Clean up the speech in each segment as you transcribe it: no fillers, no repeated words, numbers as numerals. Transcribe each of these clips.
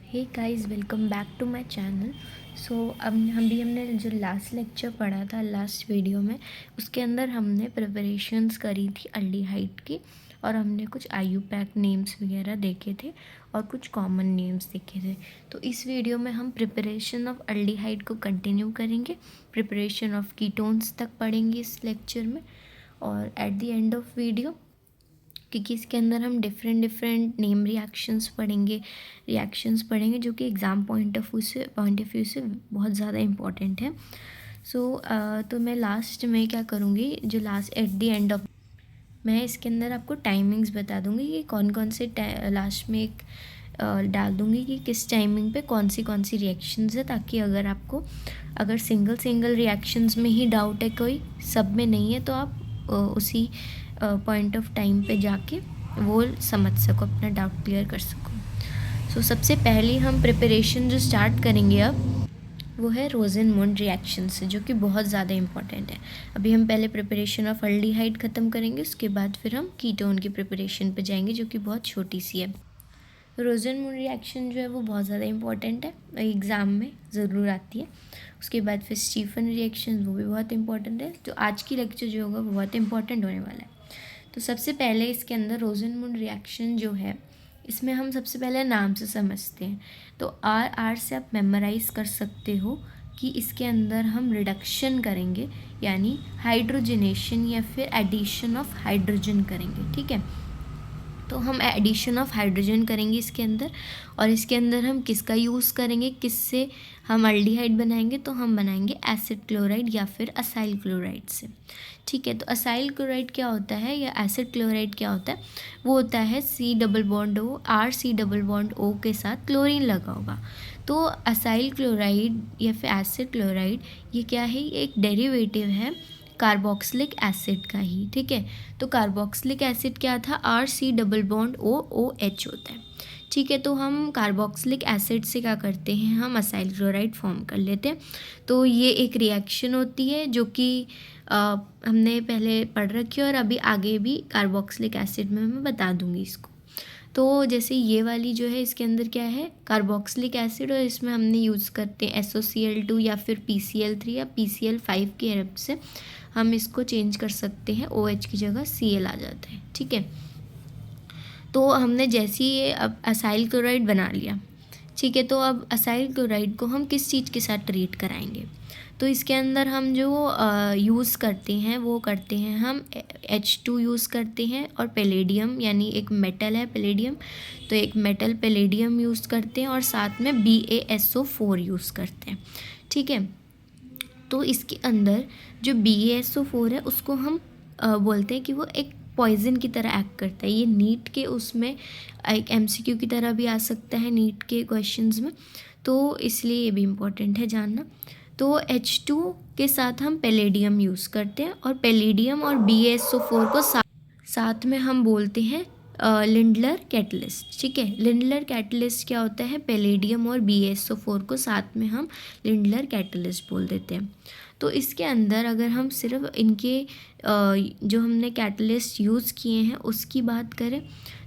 Hey guys, welcome back to my channel. अब हमने जो लास्ट लेक्चर पढ़ा था लास्ट वीडियो में, उसके अंदर हमने प्रिपरेशंस करी थी अल्डिहाइड की, और हमने कुछ आईयूपैक नेम्स वगैरह देखे थे और कुछ कॉमन नेम्स देखे थे। तो इस वीडियो में हम प्रिपरेशन ऑफ अल्डिहाइड को कंटिन्यू करेंगे, प्रिपरेशन ऑफ कीटोन्स तक पढ़ेंगे इस लेक्चर में। और at the end of video, क्योंकि इसके अंदर हम डिफरेंट नेम रिएक्शंस पढ़ेंगे जो कि एग्ज़ाम पॉइंट ऑफ व्यू से बहुत ज़्यादा इम्पॉर्टेंट है। तो मैं लास्ट में क्या करूँगी, जो last at the end of, मैं इसके अंदर आपको टाइमिंग्स बता दूँगी कि कौन से लास्ट में एक डाल दूँगी कि किस टाइमिंग पे कौन सी रिएक्शंस है, ताकि अगर सिंगल रिएक्शंस में ही डाउट है, कोई सब में नहीं है, तो आप उसी पॉइंट ऑफ टाइम पे जाके वो समझ सको, अपना डाउट क्लियर कर सको। सबसे पहले हम प्रिपरेशन जो स्टार्ट करेंगे अब, वो है रोज़ेनमुंड रिएक्शन से, जो कि बहुत ज़्यादा इम्पॉर्टेंट है। अभी हम पहले प्रिपरेशन ऑफ अल्डिहाइड ख़त्म करेंगे, उसके बाद फिर हम कीटोन की प्रिपरेशन पे जाएंगे, जो कि बहुत छोटी सी है। रोज़ेनमुंड रिएक्शन जो है वो बहुत ज़्यादा इम्पॉर्टेंट है, एग्ज़ाम में ज़रूर आती है। उसके बाद फिर स्टीफन रिएक्शन, वो भी बहुत इंपॉर्टेंट है। तो आज की लेक्चर जो होगा वो बहुत इंपॉर्टेंट होने वाला है। तो सबसे पहले इसके अंदर रोज़ेनमुंड रिएक्शन जो है, इसमें हम सबसे पहले नाम से समझते हैं। तो आर से आप मेमोराइज़ कर सकते हो कि इसके अंदर हम रिडक्शन करेंगे, यानी हाइड्रोजनेशन या फिर एडिशन ऑफ हाइड्रोजन करेंगे। ठीक है, तो हम एडिशन ऑफ हाइड्रोजन करेंगे इसके अंदर। और इसके अंदर हम किसका यूज़ करेंगे, किससे हम अल्डिहाइड बनाएंगे, तो हम बनाएंगे एसिड क्लोराइड या फिर असाइल क्लोराइड से। ठीक है, तो असाइल क्लोराइड क्या होता है या एसिड क्लोराइड क्या होता है, वो होता है C+O RC+O के साथ क्लोरीन लगा होगा। तो असाइल क्लोराइड या फिर एसिड क्लोराइड, ये क्या है, ये एक डेरिवेटिव है कार्बोक्सिलिक एसिड का ही। ठीक है, तो कार्बोक्सिलिक एसिड क्या था, RC+OOH होता है। ठीक है, तो हम कार्बोक्सिलिक एसिड से क्या करते हैं, हम असाइल क्लोराइड फॉर्म कर लेते हैं। तो ये एक रिएक्शन होती है जो कि हमने पहले पढ़ रखी है, और अभी आगे भी कार्बोक्सिलिक एसिड में मैं बता दूंगी इसको। तो जैसे ये वाली जो है, इसके अंदर क्या है, कार्बोक्सिलिक एसिड, और इसमें हमने यूज़ करते हैं SOCl2 या फिर PCl3 या PCl5 की हेल्प से हम इसको चेंज कर सकते हैं, OH की जगह Cl आ जाता है। ठीक है, तो हमने जैसे ही ये अब असाइल क्लोराइड बना लिया। ठीक है, तो अब असाइल क्लोराइड को हम किस चीज़ के साथ ट्रीट कराएंगे, तो इसके अंदर हम जो यूज़ करते हैं वो करते हैं हम H2 यूज़ करते हैं, और पैलेडियम, यानी एक मेटल है पैलेडियम, तो एक मेटल पैलेडियम यूज़ करते हैं, और साथ में BaSO4 यूज़ करते हैं। ठीक है, तो इसके अंदर जो BaSO4 है, उसको हम बोलते हैं कि वो एक पॉइजन की तरह एक्ट करता है। ये नीट के उसमें एक MCQ की तरह भी आ सकता है, नीट के क्वेश्चंस में, तो इसलिए ये भी इम्पोर्टेंट है जानना। तो H2 के साथ हम पैलेडियम यूज़ करते हैं, और पैलेडियम और BaSO4 को साथ में हम बोलते हैं लिंडलर कैटलिस्ट। ठीक है, लिंडलर कैटलिस्ट क्या होता है, पैलेडियम और BaSO4 को साथ में हम लिंडलर कैटलिस्ट बोल देते हैं। तो इसके अंदर अगर हम सिर्फ इनके जो हमने कैटलिस्ट यूज़ किए हैं उसकी बात करें,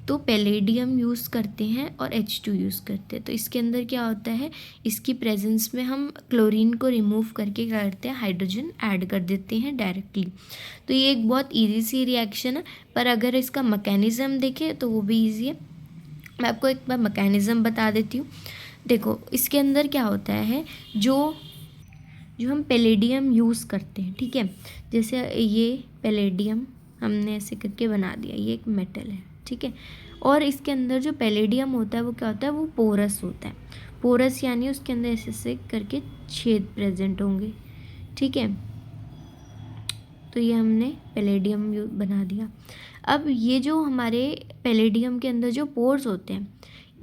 तो पैलेडियम यूज़ करते हैं और H2 यूज़ करते हैं। तो इसके अंदर क्या होता है, इसकी प्रेजेंस में हम क्लोरीन को रिमूव करके क्या करते हैं, हाइड्रोजन ऐड कर देते हैं डायरेक्टली। तो ये एक बहुत ईजी सी रिएक्शन है, पर अगर इसका मैकेनिज़्म देखें तो वो भी ईजी है। मैं आपको एक बार मैकेनिज़्म बता देती हूँ। देखो, इसके अंदर क्या होता है, जो हम पैलेडियम यूज़ करते हैं, ठीक है, जैसे ये पैलेडियम हमने ऐसे करके बना दिया, ये एक मेटल है। ठीक है, और इसके अंदर जो पैलेडियम होता है वो क्या होता है, वो पोरस होता है। पोरस यानी उसके अंदर ऐसे ऐसे करके छेद प्रेजेंट होंगे। ठीक है, तो ये हमने पैलेडियम बना दिया। अब ये जो हमारे पैलेडियम के अंदर जो पोर्स होते हैं,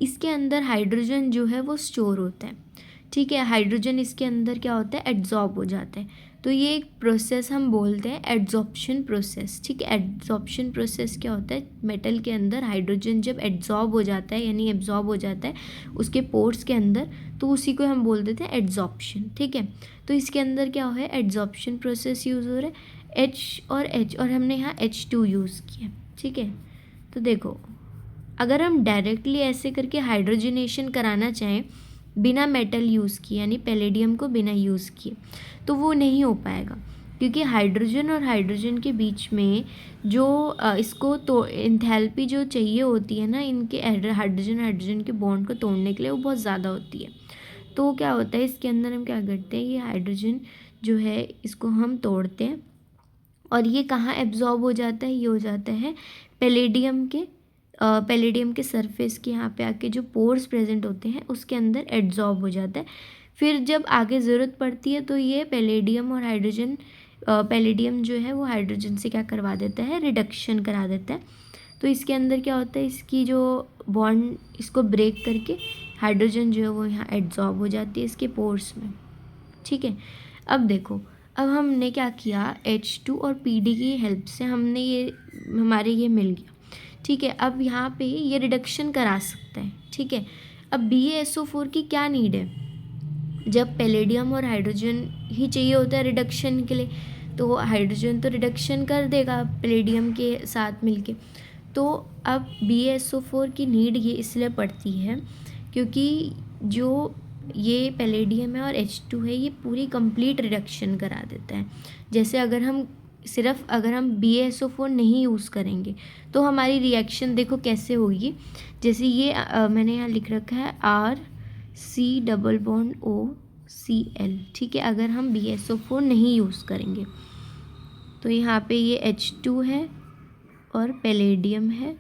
इसके अंदर हाइड्रोजन जो है वो स्टोर होता है। ठीक है, हाइड्रोजन इसके अंदर क्या होता है, एड्जॉर्ब हो जाता है। तो ये एक प्रोसेस हम बोलते हैं एड्जॉर्प्शन प्रोसेस। ठीक है, एड्जॉर्प्शन प्रोसेस क्या होता है, मेटल के अंदर हाइड्रोजन जब एड्जॉर्ब हो जाता है, यानी एब्जॉर्ब हो जाता है उसके पोर्स के अंदर, तो उसी को हम बोल देते हैं एड्जॉर्प्शन। ठीक है, तो इसके अंदर क्या है, एड्जॉर्प्शन प्रोसेस यूज़ हो रहा है, H और H, और हमने यहाँ H2 यूज़ किया। ठीक है, तो देखो अगर हम डायरेक्टली ऐसे करके हाइड्रोजनेशन कराना चाहें बिना मेटल यूज़ किए, यानी पैलेडियम को बिना यूज़ किए, तो वो नहीं हो पाएगा, क्योंकि हाइड्रोजन और हाइड्रोजन के बीच में जो इसको तो एंथैल्पी जो चाहिए होती है ना, इनके हाइड्रोजन हाइड्रोजन के बॉन्ड को तोड़ने के लिए, वो बहुत ज़्यादा होती है। तो क्या होता है, इसके अंदर हम क्या करते हैं, ये हाइड्रोजन जो है इसको हम तोड़ते हैं और ये कहाँ एब्जॉर्ब हो जाता है, ये हो जाता है पैलेडियम के सरफेस के यहाँ पे आके जो पोर्स प्रेजेंट होते हैं उसके अंदर एब्जॉर्ब हो जाता है। फिर जब आगे ज़रूरत पड़ती है तो ये पैलेडियम और हाइड्रोजन, पैलेडियम जो है वो हाइड्रोजन से क्या करवा देता है, रिडक्शन करा देता है। तो इसके अंदर क्या होता है, इसकी जो बॉन्ड इसको ब्रेक करके हाइड्रोजन जो है वो यहाँ एब्जॉर्ब हो जाती है इसके पोर्स में। ठीक है, अब देखो, अब हमने क्या किया, H2 और PD की हेल्प से हमने ये हमारे ये मिल गया। ठीक है, अब यहाँ पे ये रिडक्शन करा सकता है। ठीक है, अब BaSO4 की क्या नीड है, जब पैलेडियम और हाइड्रोजन ही चाहिए होता है रिडक्शन के लिए, तो हाइड्रोजन तो रिडक्शन कर देगा पैलेडियम के साथ मिलके। तो अब BaSO4 की नीड ये इसलिए पड़ती है क्योंकि जो ये पैलेडियम है और H2 है, ये पूरी कंप्लीट रिडक्शन करा देता है। जैसे अगर हम BaSO4 नहीं यूज़ करेंगे तो हमारी रिएक्शन देखो कैसे होगी। जैसे ये मैंने यहाँ लिख रखा है RC⋯OCl। ठीक है, अगर हम BaSO4 नहीं यूज़ करेंगे तो यहाँ पे ये H2 है और पैलेडियम है,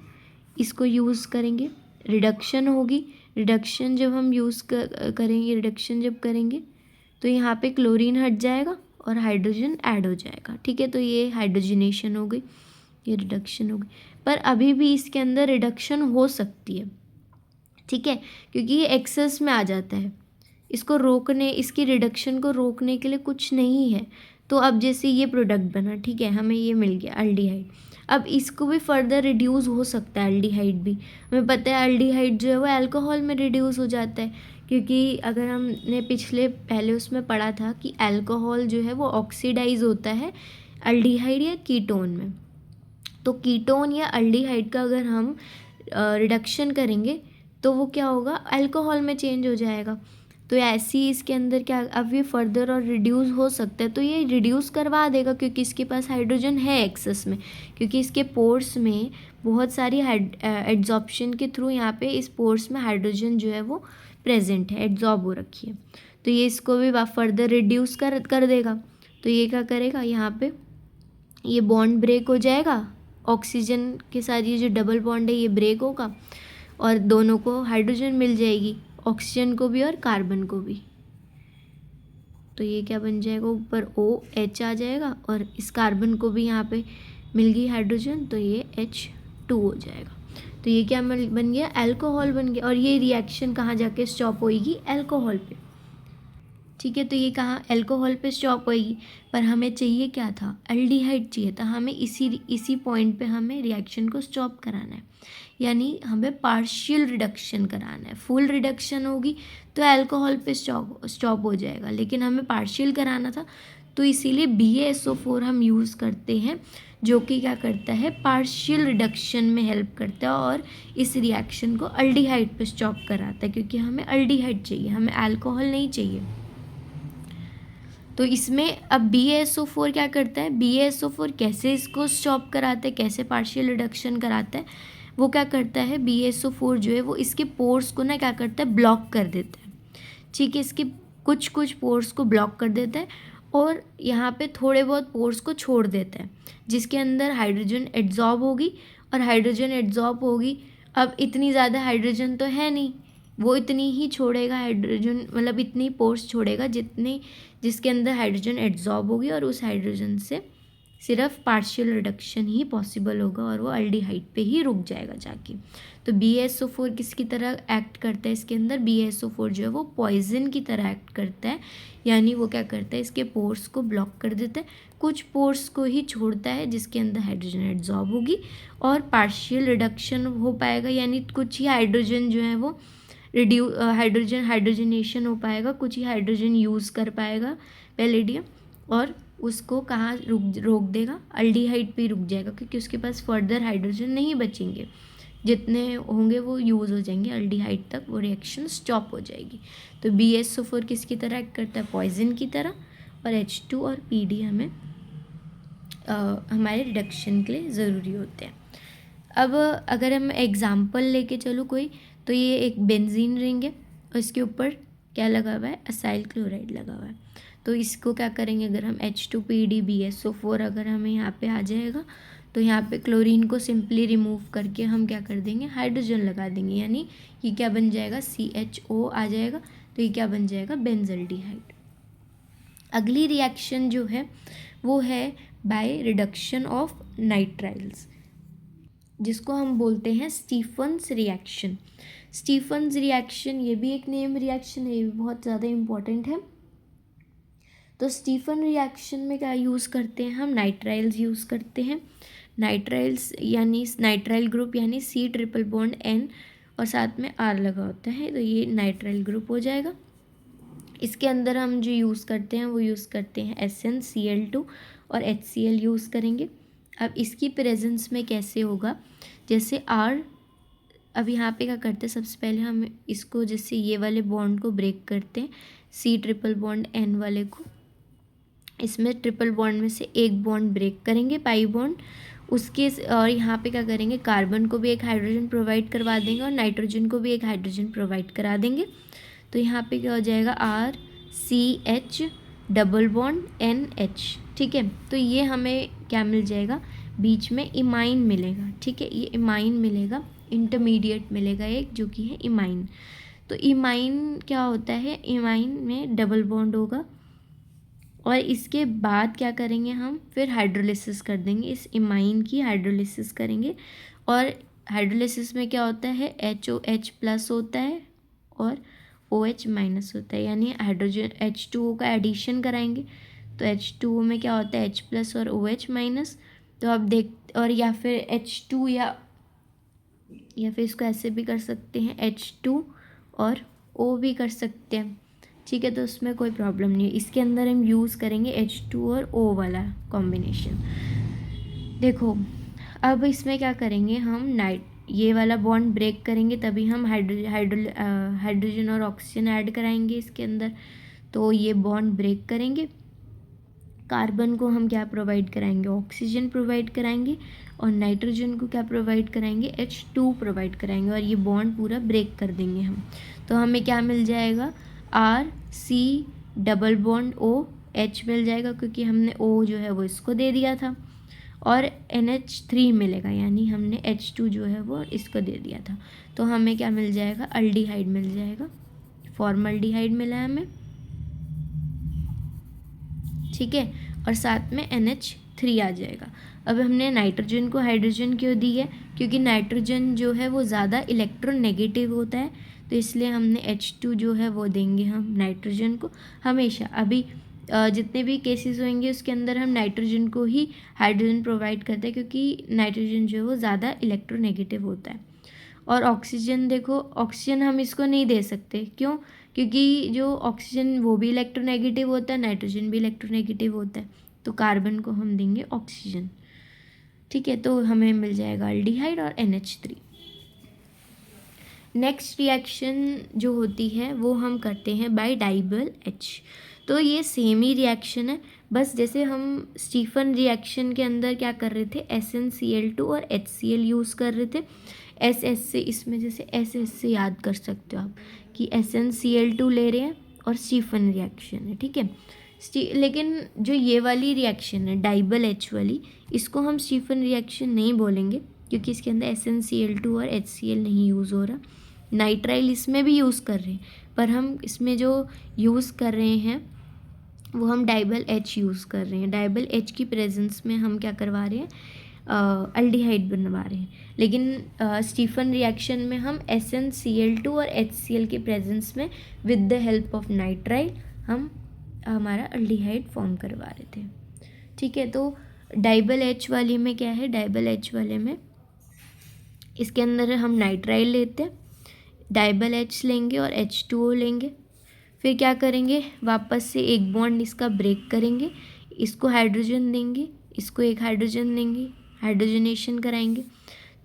इसको यूज़ करेंगे, रिडक्शन होगी। रिडक्शन जब हम रिडक्शन जब करेंगे तो यहाँ पे क्लोरीन हट जाएगा और हाइड्रोजन ऐड हो जाएगा। ठीक है, तो ये हाइड्रोजनेशन हो गई, ये रिडक्शन हो गई। पर अभी भी इसके अंदर रिडक्शन हो सकती है। ठीक है, क्योंकि ये एक्सेस में आ जाता है, इसकी रिडक्शन को रोकने के लिए कुछ नहीं है। तो अब जैसे ये प्रोडक्ट बना, ठीक है, हमें ये मिल गया अल्डिहाइड। अब इसको भी फर्दर रिड्यूस हो सकता है, अल्डिहाइड भी। हमें पता है अल्डिहाइड जो है वो अल्कोहल में रिड्यूस हो जाता है, क्योंकि अगर हमने पहले उसमें पढ़ा था कि अल्कोहल जो है वो ऑक्सीडाइज होता है अल्डिहाइड या कीटोन में। तो कीटोन या अल्डिहाइड का अगर हम रिडक्शन करेंगे तो वो क्या होगा, अल्कोहल में चेंज हो जाएगा। तो ऐसी इसके अंदर क्या, अब ये फर्दर और रिड्यूस हो सकता है, तो ये रिड्यूस करवा देगा क्योंकि इसके पास हाइड्रोजन है एक्सेस में, क्योंकि इसके पोर्स में बहुत सारी एड्जॉर्प्शन के थ्रू यहाँ पे इस पोर्स में हाइड्रोजन जो है वो प्रेजेंट है, एड्जॉर्ब हो रखी है। तो ये इसको भी फर्दर रिड्यूस कर देगा। तो ये क्या करेगा, यहाँ पे ये बॉन्ड ब्रेक हो जाएगा, ऑक्सीजन के साथ ये जो डबल बॉन्ड है ये ब्रेक होगा और दोनों को हाइड्रोजन मिल जाएगी, ऑक्सीजन को भी और कार्बन को भी। तो ये क्या बन जाएगा, ऊपर OH आ जाएगा और इस कार्बन को भी यहाँ पे मिल गई हाइड्रोजन, तो ये H2 हो जाएगा। तो ये क्या बन गया, अल्कोहल बन गया। और ये रिएक्शन कहाँ जाके स्टॉप होएगी, अल्कोहल पे। ठीक है, तो ये कहाँ, अल्कोहल पे स्टॉप होएगी। पर हमें चाहिए क्या था, अल्डिहाइड चाहिए था। हमें इसी पॉइंट पे हमें रिएक्शन को स्टॉप कराना है, यानी हमें पार्शियल रिडक्शन कराना है। फुल रिडक्शन होगी तो अल्कोहल पे स्टॉप हो जाएगा, लेकिन हमें पार्शियल कराना था, तो इसीलिए BaSO4 हम यूज़ करते हैं, जो कि क्या करता है, पार्शियल रिडक्शन में हेल्प करता है और इस रिएक्शन को अल्डिहाइड पे स्टॉप कराता है, क्योंकि हमें अल्डिहाइड चाहिए, हमें अल्कोहल नहीं चाहिए। तो इसमें अब BaSO4 क्या करता है, BaSO4 कैसे इसको स्टॉप कराता है, कैसे पार्शियल रिडक्शन कराता है, वो क्या करता है, BaSO4 जो है वो इसके पोर्स को ना क्या करता है, ब्लॉक कर देता है। ठीक है, इसके कुछ पोर्स को ब्लॉक कर देता है और यहाँ पे थोड़े बहुत पोर्स को छोड़ देता है, जिसके अंदर हाइड्रोजन एड्जॉर्ब होगी। और हाइड्रोजन एड्जॉर्ब होगी, अब इतनी ज़्यादा हाइड्रोजन तो है नहीं, वो इतनी ही छोड़ेगा हाइड्रोजन, मतलब इतनी पोर्स छोड़ेगा जिसके अंदर हाइड्रोजन एड्जॉर्ब होगी, और उस हाइड्रोजन से सिर्फ पार्शियल रिडक्शन ही पॉसिबल होगा और वो अल्डिहाइड पे ही रुक जाएगा जाके। तो BaSO4 किसकी तरह एक्ट करता है, इसके अंदर BaSO4 जो है वो पॉइजन की तरह एक्ट करता है, यानी वो क्या करता है, इसके पोर्स को ब्लॉक कर देता है, कुछ पोर्स को ही छोड़ता है जिसके अंदर हाइड्रोजन एड्जॉर्ब होगी और पार्शियल रिडक्शन हो पाएगा, यानी कुछ ही हाइड्रोजन जो है वो हाइड्रोजनेशन हो पाएगा, कुछ ही हाइड्रोजन यूज़ कर पाएगा पैलेडियम, और उसको कहाँ रोक देगा, अल्डिहाइड पे रुक जाएगा, क्योंकि उसके पास फर्दर हाइड्रोजन नहीं बचेंगे। जितने होंगे वो यूज़ हो जाएंगे, अल्डिहाइड तक वो रिएक्शन स्टॉप हो जाएगी। तो BSO4 किसकी तरह एक्ट करता है, पॉइजन की तरह, और H2 और PD हमें हमारे रिडक्शन के लिए ज़रूरी होते हैं। अब अगर हम एग्ज़ाम्पल लेके चलो कोई, तो ये एक बेंजीन रिंग है और इसके ऊपर क्या लगा हुआ है, असाइल क्लोराइड लगा हुआ है। तो इसको क्या करेंगे, अगर हम H2PD BSO4 अगर हमें यहाँ पे आ जाएगा, तो यहाँ पे क्लोरीन को सिंपली रिमूव करके हम क्या कर देंगे, हाइड्रोजन लगा देंगे, यानी ये क्या बन जाएगा, CHO आ जाएगा। तो ये क्या बन जाएगा, बेंजल्डिहाइड। अगली रिएक्शन जो है वो है बाय रिडक्शन ऑफ नाइट्राइल्स, जिसको हम बोलते हैं स्टीफन्स रिएक्शन। स्टीफन्स रिएक्शन ये भी एक नेम रिएक्शन है, ये भी बहुत ज़्यादा इम्पॉर्टेंट है। तो स्टीफन रिएक्शन में क्या यूज़ करते हैं हम, नाइट्राइल्स यूज़ करते हैं। नाइट्राइल्स यानी नाइट्राइल ग्रुप यानी C∼N और साथ में R लगा होता है, तो ये नाइट्राइल ग्रुप हो जाएगा। इसके अंदर हम जो यूज़ करते हैं वो यूज़ करते हैं SnCl2 और HCl यूज़ करेंगे। अब इसकी प्रेजेंस में कैसे होगा, जैसे R, अब यहाँ पे क्या करते हैं, सबसे पहले हम इसको जैसे ये वाले बॉन्ड को ब्रेक करते हैं, C∼N वाले को, इसमें ट्रिपल बॉन्ड में से एक बॉन्ड ब्रेक करेंगे, पाई बॉन्ड उसके, और यहाँ पे क्या करेंगे, कार्बन को भी एक हाइड्रोजन प्रोवाइड करवा देंगे और नाइट्रोजन को भी एक हाइड्रोजन प्रोवाइड करा देंगे। तो यहाँ पे क्या हो जाएगा, RCH डबल बॉन्ड NH, ठीक है। तो ये हमें क्या मिल जाएगा, बीच में इमाइन मिलेगा, ठीक है, ये इमाइन मिलेगा, इंटरमीडिएट मिलेगा एक, जो कि है इमाइन। तो इमाइन क्या होता है, इमाइन में डबल बॉन्ड होगा और इसके बाद क्या करेंगे हम, फिर हाइड्रोलिसिस कर देंगे, इस इमाइन की हाइड्रोलिसिस करेंगे। और हाइड्रोलिसिस में क्या होता है, HOH प्लस होता है और OH माइनस होता है, यानी हाइड्रोजन H2O का एडिशन कराएंगे। तो H2O में क्या होता है, H प्लस और OH माइनस। तो आप देख, और या फिर H2 या फिर इसको ऐसे भी कर सकते हैं, H2 और O भी कर सकते हैं, ठीक है। तो उसमें कोई प्रॉब्लम नहीं है। इसके अंदर हम यूज़ करेंगे H2 और O वाला कॉम्बिनेशन। देखो अब इसमें क्या करेंगे हम, ये वाला बॉन्ड ब्रेक करेंगे, तभी हम हाइड्रोजन और ऑक्सीजन ऐड कराएंगे इसके अंदर। तो ये बॉन्ड ब्रेक करेंगे, कार्बन को हम क्या प्रोवाइड कराएंगे, ऑक्सीजन प्रोवाइड कराएंगे, और नाइट्रोजन को क्या प्रोवाइड कराएंगे, H2 प्रोवाइड कराएंगे, और ये बॉन्ड पूरा ब्रेक कर देंगे हम। तो हमें क्या मिल जाएगा, RC डबल बॉन्ड OH मिल जाएगा, क्योंकि हमने O जो है वो इसको दे दिया था, और NH3 मिलेगा, यानी हमने H2 जो है वो इसको दे दिया था। तो हमें क्या मिल जाएगा, अल्डिहाइड मिल जाएगा, फॉर्मल्डिहाइड मिला है हमें, ठीक है, और साथ में NH3 आ जाएगा। अब हमने नाइट्रोजन को हाइड्रोजन क्यों दी है, क्योंकि नाइट्रोजन जो है वो ज़्यादा इलेक्ट्रोनेगेटिव होता है, तो इसलिए हमने H2 जो है वो देंगे हम नाइट्रोजन को हमेशा। अभी जितने भी केसेस होंगे उसके अंदर हम नाइट्रोजन को ही हाइड्रोजन प्रोवाइड करते हैं, क्योंकि नाइट्रोजन जो है वो ज़्यादा इलेक्ट्रोनेगेटिव होता है। और ऑक्सीजन, देखो ऑक्सीजन हम इसको नहीं दे सकते, क्यों, क्योंकि जो ऑक्सीजन वो भी इलेक्ट्रोनेगेटिव होता है, नाइट्रोजन भी इलेक्ट्रोनेगेटिव होता है, तो कार्बन को हम देंगे ऑक्सीजन, ठीक है। तो हमें मिल जाएगा अल्डिहाइड और NH3। नेक्स्ट रिएक्शन जो होती है वो हम करते हैं बाय डाइबल H। तो ये सेम ही रिएक्शन है, बस जैसे हम स्टीफन रिएक्शन के अंदर क्या कर रहे थे, SnCl2 और HCl यूज़ कर रहे थे। SS से, इसमें जैसे SS से याद कर सकते हो आप कि SnCl2 ले रहे हैं और स्टीफन रिएक्शन है, ठीक है। लेकिन जो ये वाली रिएक्शन है डाइबल H वाली, इसको हम स्टीफन रिएक्शन नहीं बोलेंगे, क्योंकि इसके अंदर SnCl2 और HCl नहीं यूज़ हो रहा। नाइट्राइल इसमें भी यूज़ कर रहे हैं, पर हम इसमें जो यूज़ कर रहे हैं वो हम डाइबल H यूज़ कर रहे हैं। डाइबल H की प्रेजेंस में हम क्या करवा रहे हैं, अल्डिहाइड बनवा रहे हैं। लेकिन स्टीफन रिएक्शन में हम SnCl2 और HCl के प्रेजेंस में with the help of nitrile हम हमारा अल्डिहाइड फॉर्म करवा रहे थे, ठीक है। तो डाइबल H वाली में क्या है, डाइबल H वाले में इसके अंदर हम नाइट्राइल लेते हैं, डाइबल H लेंगे और H2O लेंगे, फिर क्या करेंगे, वापस से एक बॉन्ड इसका ब्रेक करेंगे, इसको हाइड्रोजन देंगे, इसको एक हाइड्रोजन देंगे, हाइड्रोजनेशन कराएंगे।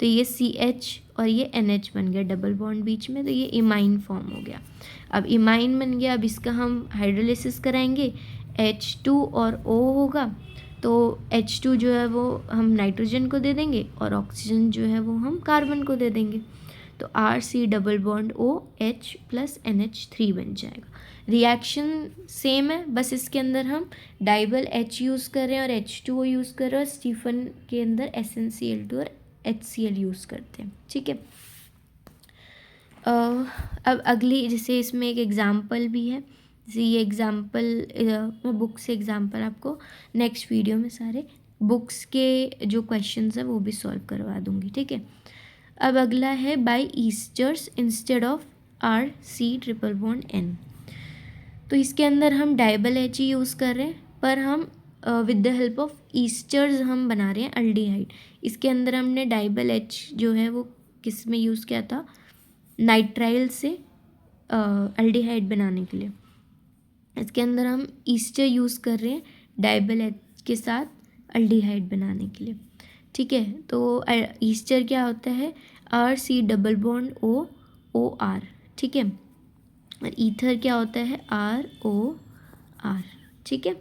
तो ये CH और ये NH बन गया डबल बॉन्ड बीच में, तो ये इमाइन फॉर्म हो गया। अब इमाइन बन गया, अब इसका हम हाइड्रोलिसिस कराएंगे, H2 और O होगा, तो H2 जो है वो हम नाइट्रोजन को दे देंगे और ऑक्सीजन जो है वो हम कार्बन को दे देंगे, तो RC double bond OH plus NH3 बन जाएगा। रिएक्शन सेम है, बस इसके अंदर हम डाइबल H यूज़ कर रहे हैं और H2O यूज़ कर रहे हैं, और स्टीफन के अंदर SnCl2 और HCl यूज़ करते हैं। ठीक है, अब अगली, जैसे इसमें एक एग्ज़ाम्पल भी है, जैसे ये एग्ज़ाम्पल मैं बुक से एग्ज़ाम्पल आपको नेक्स्ट वीडियो में सारे बुक्स के जो क्वेश्चंस हैं वो भी सॉल्व करवा दूँगी। ठीक है, अब अगला है by esters instead of RC triple bond N। तो इसके अंदर हम डाइबल H ही यूज़ कर रहे हैं, पर हम with the help of esters हम बना रहे हैं अल्डिहाइड। इसके अंदर हमने डाइबल H जो है वो किस में यूज़ किया था, नाइट्राइल से अल्डिहाइड बनाने के लिए। इसके अंदर हम ईस्टर यूज़ कर रहे हैं डाइबल H के साथ अल्डिहाइड बनाने के लिए। ठीक है, तो ईस्टर क्या होता है, RC डबल बॉन्ड OR। ठीक है, और ईथर क्या होता है, ROR। ठीक है,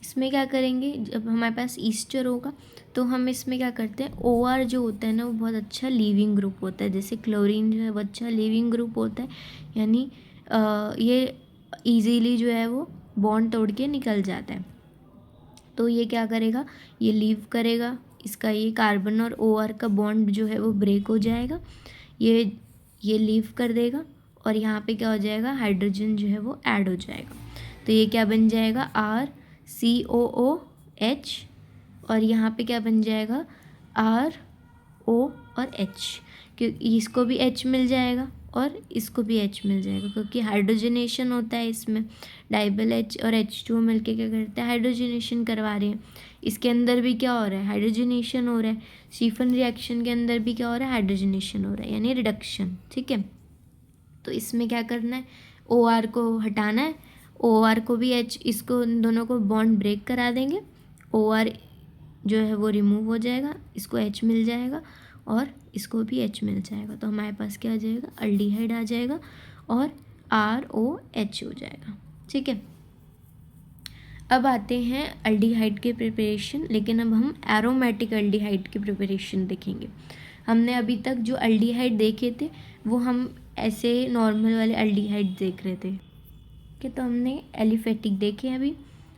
इसमें क्या करेंगे, जब हमारे पास ईस्टर होगा तो हम इसमें क्या करते हैं, OR जो होता है ना वो बहुत अच्छा लीविंग ग्रुप होता है, जैसे क्लोरीन जो है वो अच्छा लीविंग ग्रुप होता है, यानी ये इजीली जो है वो बॉन्ड तोड़ के निकल जाता है। तो ये क्या करेगा, ये लीव करेगा, इसका ये कार्बन और OR का बॉन्ड जो है वो ब्रेक हो जाएगा, ये लीव कर देगा, और यहाँ पे क्या हो जाएगा, हाइड्रोजन जो है वो ऐड हो जाएगा। तो ये क्या बन जाएगा, RCOOH, और यहाँ पे क्या बन जाएगा, RO और H, क्योंकि इसको भी H मिल जाएगा और इसको भी H मिल जाएगा, क्योंकि हाइड्रोजनेशन होता है इसमें। डाइबल H और H2O मिलके क्या करते हैं, हाइड्रोजनेशन करवा रहे हैं। इसके अंदर भी क्या हो रहा है, हाइड्रोजनेशन हो रहा है। स्टीफन रिएक्शन के अंदर भी क्या हो रहा है, हाइड्रोजनेशन हो रहा है, यानी रिडक्शन। ठीक है, तो इसमें क्या करना है, OR को हटाना है, OR को भी H, इसको इन दोनों को बॉन्ड ब्रेक करा देंगे, OR जो है वो रिमूव हो जाएगा, इसको H मिल जाएगा और इसको भी H मिल जाएगा, तो हमारे पास क्या आ जाएगा, अल्डिहाइड आ जाएगा और ROH हो जाएगा। ठीक है, अब आते हैं अल्डिहाइड के प्रिपरेशन, लेकिन अब हम एरोमेटिक अल्डिहाइड के प्रिपरेशन देखेंगे। हमने अभी तक जो अल्डिहाइड देखे थे वो हम ऐसे नॉर्मल वाले अल्डिहाइड देख रहे थे, कि तो हमने एलिफेटिक देखे अभी।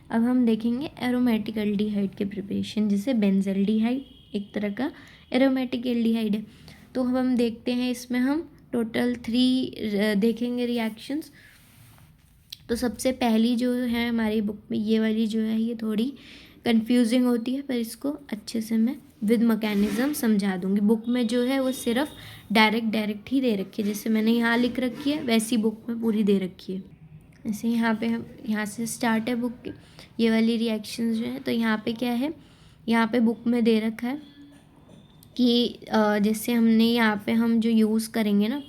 अब हम देखेंगे एरोमेटिक अल्डिहाइड के प्रिपरेशन, जैसे बेंजल्डिहाइड एक तरह का एरोमेटिक एल्डिहाइड है। तो हम देखते हैं, इसमें हम टोटल 3 देखेंगे रिएक्शंस। तो सबसे पहली जो है हमारी बुक में, ये वाली जो है ये थोड़ी कंफ्यूजिंग होती है, पर इसको अच्छे से मैं विद मैकेनिज़्म समझा दूंगी। बुक में जो है वो सिर्फ डायरेक्ट ही दे रखी है, जैसे मैंने यहाँ लिख रखी है वैसी बुक में पूरी दे रखी है। जैसे यहाँ पे हम, यहाँ से स्टार्ट है बुक की, ये वाली रिएक्शंस जो है, तो यहाँ पे क्या है, यहाँ पे बुक में दे रखा है कि जैसे हमने यहाँ पे हम जो यूज़ करेंगे ना,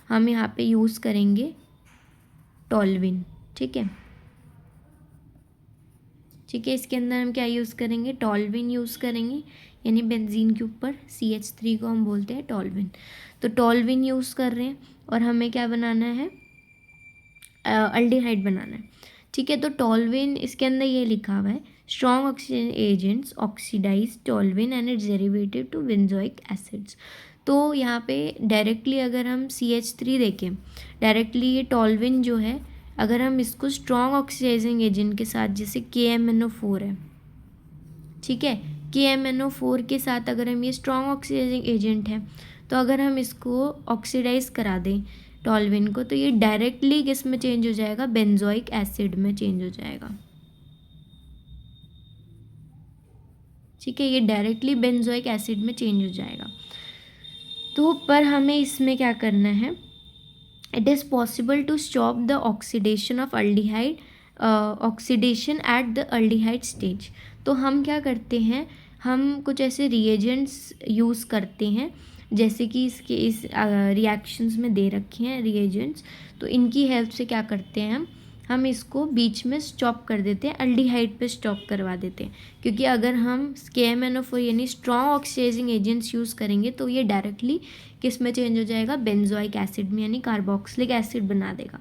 हम यहाँ पे यूज़ करेंगे टॉल्विन। ठीक है, इसके अंदर हम क्या यूज़ करेंगे, टॉल्विन यूज़ करेंगे, यानी बेंजीन के ऊपर CH3 को हम बोलते हैं टॉल्विन। तो टॉल्विन यूज़ कर रहे हैं और हमें क्या बनाना है, अल्डिहाइड बनाना है। ठीक है, तो टॉल्विन, इसके अंदर ये लिखा हुआ है, strong oxygen agents oxidise toluene and its derivative to benzoic acids. तो यहाँ पे डायरेक्टली अगर हम CH3 देखें, डायरेक्टली ये टॉल्विन जो है, अगर हम इसको स्ट्रॉन्ग ऑक्सीडाइजिंग एजेंट के साथ, जैसे KMnO4 है, ठीक है, KMnO4 के साथ अगर हम ये स्ट्रॉन्ग ऑक्सीडाइजिंग एजेंट है, तो अगर हम इसको ऑक्सीडाइज करा दें टॉल्विन को, तो ये डायरेक्टली किस में चेंज हो जाएगा, बेंजोइक एसिड में चेंज हो जाएगा। ठीक है, ये डायरेक्टली बेंजोइक एसिड में चेंज हो जाएगा। तो पर हमें इसमें क्या करना है, it is possible to stop the oxidation of aldehyde, oxidation at the aldehyde stage. तो हम क्या करते हैं, हम कुछ ऐसे रिएजेंट्स यूज़ करते हैं, जैसे कि इस रिएक्शंस में दे रखे हैं रिएजेंट्स, तो इनकी हेल्प से क्या करते हैं, हम इसको बीच में स्टॉप कर देते हैं, एल्डिहाइड पे स्टॉप करवा देते हैं, क्योंकि अगर हम KMnO4 यानी स्ट्रॉन्ग ऑक्सीडाइजिंग एजेंट्स यूज़ करेंगे तो ये डायरेक्टली किस में चेंज हो जाएगा, बेंजोइक एसिड में यानी कार्बोक्सिलिक एसिड बना देगा।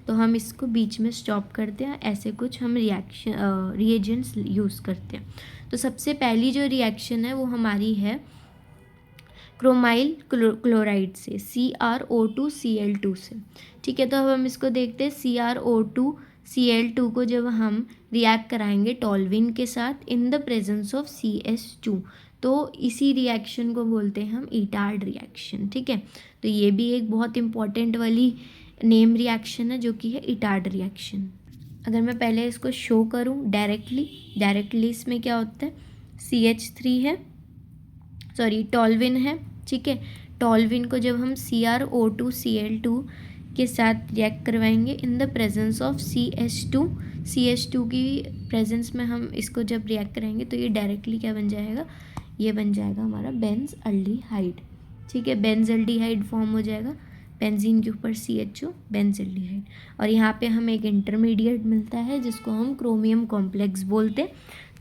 तो हम इसको बीच में स्टॉप करते हैं, ऐसे कुछ हम रिएजेंट्स यूज़ करते हैं। तो सबसे पहली जो रिएक्शन है वो हमारी है क्रोमाइल क्लोराइड से, CrO2Cl2 से। ठीक है, तो अब हम इसको देखते हैं। CrO2Cl2 को जब हम रिएक्ट कराएंगे टॉल्विन के साथ in the presence of CH2, तो इसी रिएक्शन को बोलते हैं हम इटार्ड रिएक्शन। ठीक है, तो ये भी एक बहुत इंपॉर्टेंट वाली नेम रिएक्शन है जो कि है इटार्ड रिएक्शन। अगर मैं पहले इसको शो करूँ डायरेक्टली इसमें क्या होता है, CH3 है, सॉरी टॉल्विन है। ठीक है, टॉल्विन को जब हम CrO2Cl2 के साथ रिएक्ट करवाएंगे in the presence of CH2 की प्रेजेंस में हम इसको जब रिएक्ट कराएंगे तो ये डायरेक्टली क्या बन जाएगा, ये बन जाएगा हमारा बेंजल्डिहाइड। ठीक है, बेंजल्डिहाइड फॉर्म हो जाएगा, बेंजीन के ऊपर CHO, बेंजल्डिहाइड। और यहाँ पे हमें एक इंटरमीडिएट मिलता है जिसको हम क्रोमियम कॉम्प्लेक्स बोलते हैं।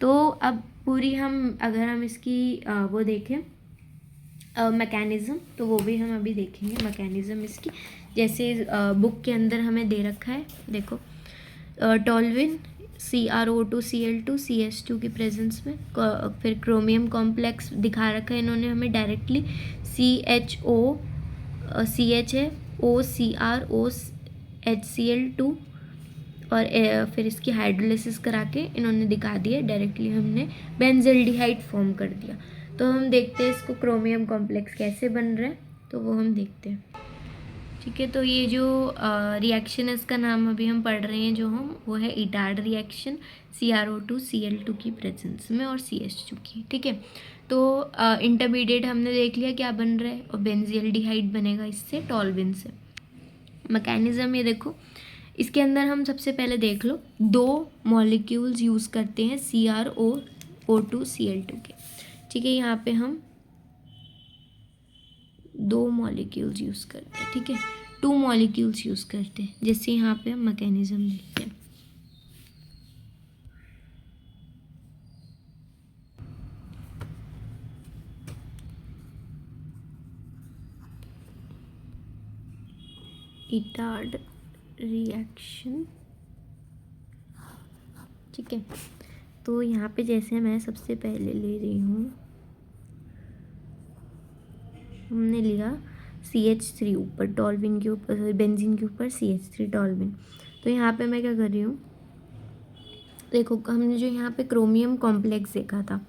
तो अब पूरी अगर हम इसकी वो देखें मैकेनिज़्म, तो वो भी हम अभी देखेंगे मैकेनिज़्म इसकी। जैसे बुक के अंदर हमें दे रखा है, देखो टॉल्विन CrO2Cl2 CH2 की प्रेजेंस में, फिर क्रोमियम कॉम्प्लेक्स दिखा रखा है इन्होंने हमें डायरेक्टली, CH है, OCrOHCl2, और फिर इसकी हाइड्रोलिसिस करा के इन्होंने दिखा दिया, डायरेक्टली हमने बेंजल्डिहाइड फॉर्म कर दिया। तो हम देखते हैं इसको क्रोमियम कॉम्प्लेक्स कैसे बन रहा है, तो वो हम देखते हैं। ठीक है, तो ये जो रिएक्शन है इसका नाम अभी हम पढ़ रहे हैं जो वो है इटार्ड रिएक्शन, CrO2Cl2 की प्रेजेंस में और CH2 की। ठीक है, तो इंटरमीडिएट हमने देख लिया क्या बन रहा है, और बेंजल्डिहाइड बनेगा इससे टॉल्विन से। मैकेनिज्म ये देखो, इसके अंदर हम सबसे पहले देख लो 2 मॉलिक्यूल्स यूज़ करते हैं CrO2Cl2 के। ठीक है, यहाँ पे हम 2 मॉलिक्यूल्स यूज़ करते हैं। ठीक है, 2 मॉलिक्यूल्स यूज़ करते हैं। जैसे यहाँ पे हम मैकेनिज्म देखते हैं, इटार्ड रिएक्शन। ठीक है, तो यहाँ पे जैसे मैं सबसे पहले ले रही हूँ, हमने लिया CH3 ऊपर टॉल्विन के ऊपर, बेंजीन के ऊपर CH3 टॉल्विन। तो यहाँ पे मैं क्या कर रही हूँ, देखो हमने जो यहाँ पे क्रोमियम कॉम्प्लेक्स देखा था,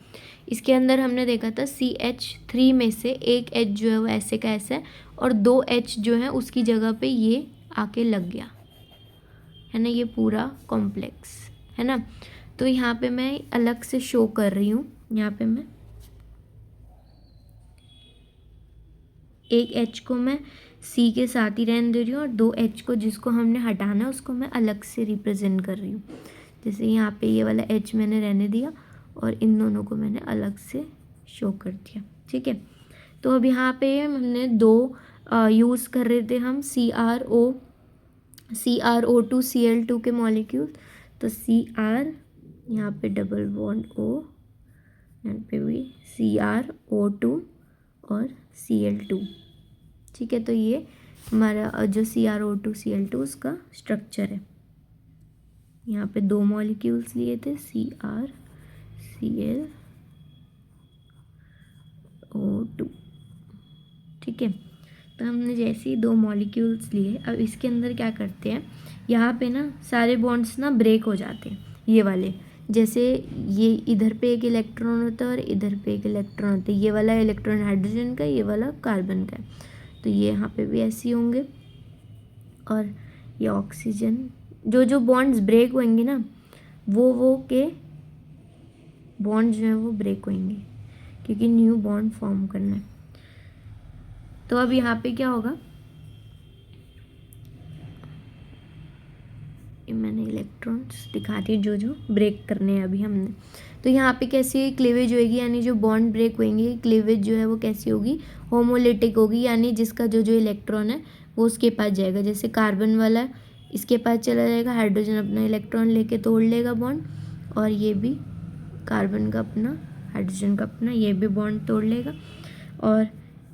इसके अंदर हमने देखा था CH3 में से एक H जो है वो ऐसे का ऐसा है, और 2 H जो है उसकी जगह पे ये आके लग गया है ना, ये पूरा कॉम्प्लेक्स है ना। तो यहाँ पे मैं अलग से शो कर रही हूँ, यहाँ पे मैं एक H को मैं C के साथ ही रहने दे रही हूँ, और 2 H को जिसको हमने हटाना है उसको मैं अलग से रिप्रेजेंट कर रही हूँ। जैसे यहाँ पे ये वाला H मैंने रहने दिया और इन दोनों को मैंने अलग से शो कर दिया। ठीक है, तो अब यहाँ पे हमने 2 यूज़ कर रहे थे हम CrO2Cl2 के मॉलिक्यूल। तो Cr, यहाँ पे डबल बॉन्ड O, यहाँ पे भी CrO2 और Cl2। ठीक है, तो ये हमारा जो CrO2Cl2 उसका स्ट्रक्चर है। यहाँ पे 2 मॉलिक्यूल्स लिए थे CrClO2। ठीक है, तो हमने जैसे ही 2 मॉलिक्यूल्स लिए, अब इसके अंदर क्या करते हैं, यहाँ पे ना सारे बॉन्ड्स ना ब्रेक हो जाते हैं, ये वाले। जैसे ये इधर पे एक इलेक्ट्रॉन होता है और इधर पे एक इलेक्ट्रॉन होता है, ये वाला इलेक्ट्रॉन हाइड्रोजन का, ये वाला कार्बन का है। तो ये यहाँ पे भी ऐसे होंगे, और ये ऑक्सीजन, जो बॉन्ड्स ब्रेक होंगे ना वो के बॉन्ड जो है वो ब्रेक होंगे, क्योंकि न्यू बॉन्ड फॉर्म करना है। तो अब यहाँ पे क्या होगा, मैंने इलेक्ट्रॉन्स दिखा दिए जो ब्रेक करने हैं अभी हमने। तो यहाँ पे कैसी क्लीवेज होगी, यानी जो बॉन्ड ब्रेक होंगे, क्लीवेज जो है वो कैसी होगी, होमोलिटिक होगी, यानी जिसका जो इलेक्ट्रॉन है वो उसके पास जाएगा। जैसे कार्बन वाला इसके पास चला जाएगा, हाइड्रोजन अपना इलेक्ट्रॉन लेके तोड़ लेगा बॉन्ड, और ये भी कार्बन का अपना, हाइड्रोजन का अपना ये भी बॉन्ड तोड़ लेगा, और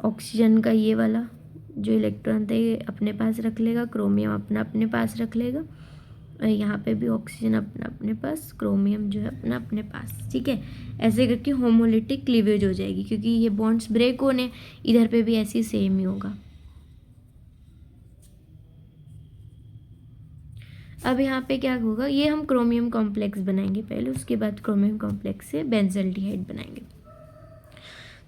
ऑक्सीजन का ये वाला जो इलेक्ट्रॉन था ये अपने पास रख लेगा, क्रोमियम अपना अपने पास रख लेगा, और यहाँ पे भी ऑक्सीजन अपना अपने पास, क्रोमियम जो है अपना अपने पास। ठीक है, ऐसे करके होमोलिटिक क्लीवेज हो जाएगी, क्योंकि ये बॉन्ड्स ब्रेक होने, इधर पे भी ऐसे सेम ही होगा। अब यहाँ पे क्या होगा, ये हम क्रोमियम कॉम्प्लेक्स बनाएंगे पहले, उसके बाद क्रोमियम कॉम्प्लेक्स से बेंजल्डिहाइड बनाएंगे।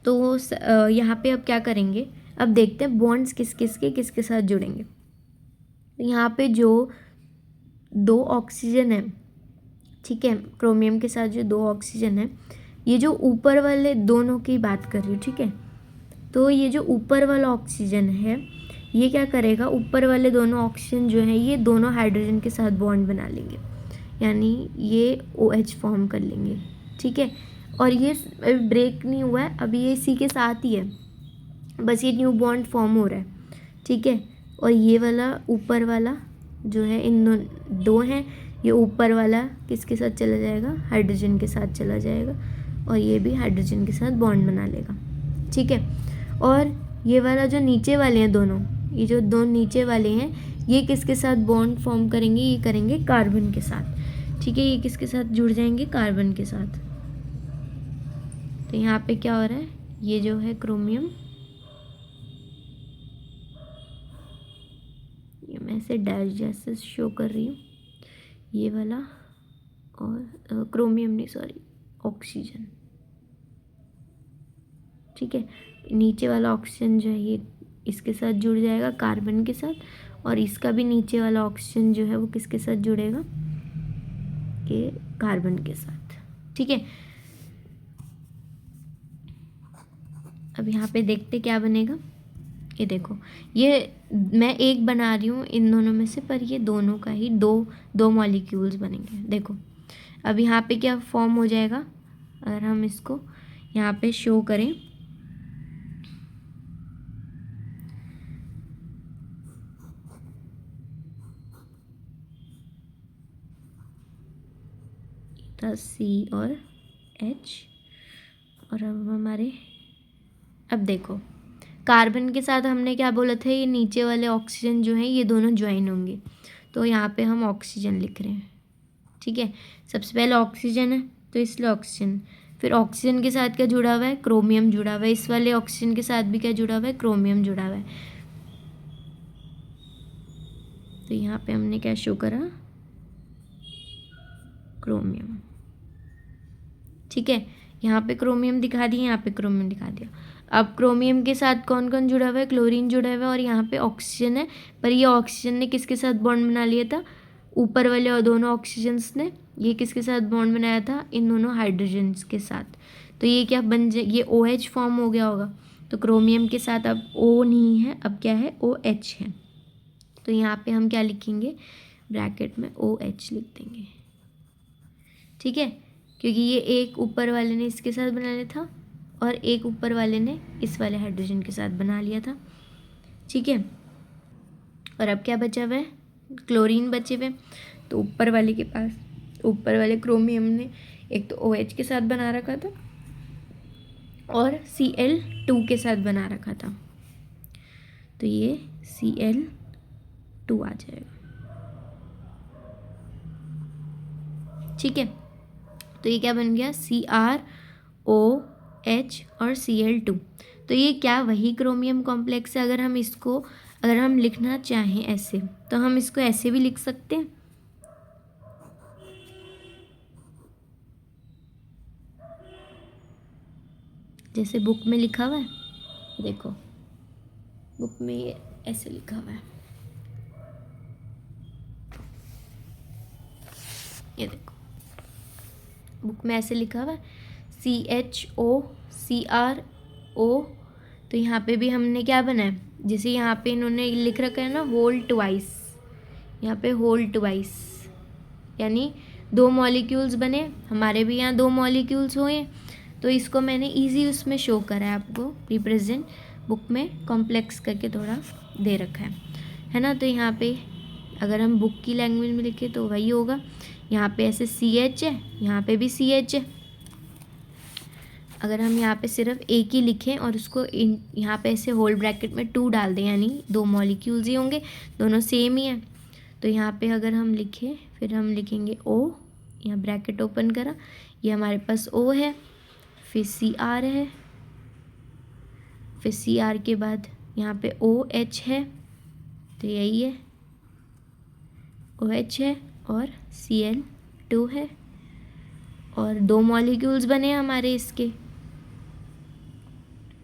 तो यहाँ पे अब क्या करेंगे, अब देखते हैं बॉन्ड्स किसके साथ जुड़ेंगे। यहाँ पे जो 2 ऑक्सीजन है, ठीक है, क्रोमियम के साथ जो 2 ऑक्सीजन है, ये जो ऊपर वाले दोनों की बात कर रही हूँ, ठीक है। तो ये जो ऊपर वाला ऑक्सीजन है ये क्या करेगा, ऊपर वाले दोनों ऑक्सीजन जो है ये दोनों हाइड्रोजन के साथ बॉन्ड बना लेंगे, यानी ये OH फॉर्म कर लेंगे। ठीक है, और ये ब्रेक नहीं हुआ है, अभी ये इसी के साथ ही है, बस ये न्यू बॉन्ड फॉर्म हो रहा है। ठीक है, और ये वाला ऊपर वाला जो है, इन दो हैं, ये ऊपर वाला किसके साथ चला जाएगा, हाइड्रोजन के साथ चला जाएगा, और ये भी हाइड्रोजन के साथ बॉन्ड बना लेगा। ठीक है, और ये वाला जो नीचे वाले हैं दोनों, ये जो 2 नीचे वाले हैं ये किसके साथ बॉन्ड फॉर्म करेंगे, ये करेंगे कार्बन के साथ। ठीक है, ये किसके साथ जुड़ जाएंगे, कार्बन के साथ। तो यहाँ पे क्या हो रहा है, ये जो है क्रोमियम, ये मैं इसे डैश जैसे शो कर रही हूँ, ये वाला, और क्रोमियम नहीं सॉरी ऑक्सीजन। ठीक है, नीचे वाला ऑक्सीजन जो है ये इसके साथ जुड़ जाएगा कार्बन के साथ, और इसका भी नीचे वाला ऑक्सीजन जो है वो किसके साथ जुड़ेगा, ये कार्बन के साथ। ठीक है, अब यहाँ पे देखते क्या बनेगा, ये देखो, ये मैं एक बना रही हूँ इन दोनों में से, पर ये दोनों का ही दो मॉलिक्यूल्स बनेंगे। देखो अब यहाँ पे क्या फॉर्म हो जाएगा, अगर हम इसको यहाँ पे शो करें, था C और H, और अब हमारे, अब देखो कार्बन के साथ हमने क्या बोला था, ये नीचे वाले ऑक्सीजन जो है ये दोनों ज्वाइन होंगे, तो यहाँ पे हम ऑक्सीजन लिख रहे हैं। ठीक है, सबसे पहले ऑक्सीजन है तो इसलिए ऑक्सीजन, फिर ऑक्सीजन के साथ क्या जुड़ा हुआ है, क्रोमियम जुड़ा हुआ है, इस वाले ऑक्सीजन के साथ भी क्या जुड़ा हुआ है, क्रोमियम जुड़ा हुआ है। तो यहाँ पे हमने क्या शो करा, क्रोमियम। ठीक है, यहाँ पे क्रोमियम दिखा दिया, यहाँ पे क्रोमियम दिखा दिया। अब क्रोमियम के साथ कौन कौन जुड़ा हुआ है, क्लोरीन जुड़ा हुआ है, और यहाँ पे ऑक्सीजन है, पर ये ऑक्सीजन ने किसके साथ बॉन्ड बना लिया था, ऊपर वाले और दोनों ऑक्सीजन्स ने ये किसके साथ बॉन्ड बनाया था, इन दोनों हाइड्रोजन्स के साथ। तो ये क्या बन जाए, ये OH फॉर्म हो गया होगा। तो क्रोमियम के साथ अब O नहीं है, अब क्या है, OH है। तो यहाँ पे हम क्या लिखेंगे, ब्रैकेट में OH लिख देंगे। ठीक है, क्योंकि ये एक ऊपर वाले ने इसके साथ बना लिया था और एक ऊपर वाले ने इस वाले हाइड्रोजन के साथ बना लिया था। ठीक है, और अब क्या बचा हुआ है, क्लोरीन बचे हुए। तो ऊपर वाले के पास, ऊपर वाले क्रोमियम ने एक तो OH के साथ बना रखा था और Cl2 के साथ बना रखा था, तो ये Cl2 आ जाएगा। ठीक है, तो ये क्या बन गया, CrOH और Cl2। तो ये क्या वही क्रोमियम कॉम्प्लेक्स है। अगर हम इसको, अगर हम लिखना चाहें ऐसे, तो हम इसको ऐसे भी लिख सकते हैं, जैसे बुक में लिखा हुआ है। देखो बुक में ये ऐसे लिखा हुआ है, ये देखो बुक में ऐसे लिखा हुआ है CHOCrO। तो यहाँ पे भी हमने क्या बनाया, जैसे यहाँ पे इन्होंने लिख रखा है ना होल ट्वाइस, यहाँ पे होल ट्वाइस यानी 2 मॉलिक्यूल्स बने, हमारे भी यहाँ 2 मॉलिक्यूल्स हुए। तो इसको मैंने इजी उसमें शो करा है आपको, रिप्रेजेंट बुक में कॉम्प्लेक्स करके थोड़ा दे रखा है ना। तो यहाँ पे अगर हम बुक की लैंग्वेज में लिखें तो वही होगा। यहाँ पे ऐसे CH है, यहाँ पे भी CH है। अगर हम यहाँ पे सिर्फ एक ही लिखें और उसको यहाँ पे ऐसे होल ब्रैकेट में 2 डाल दें, यानी 2 मॉलिक्यूल्स ही होंगे, दोनों सेम ही है। तो यहाँ पे अगर हम लिखें, फिर हम लिखेंगे O, यहाँ ब्रैकेट ओपन करा, ये हमारे पास O है, फिर CR है, फिर CR के बाद यहाँ पे OH है, तो यही है OH है, और Cl2 है, और 2 मॉलिक्यूल्स बने हमारे इसके,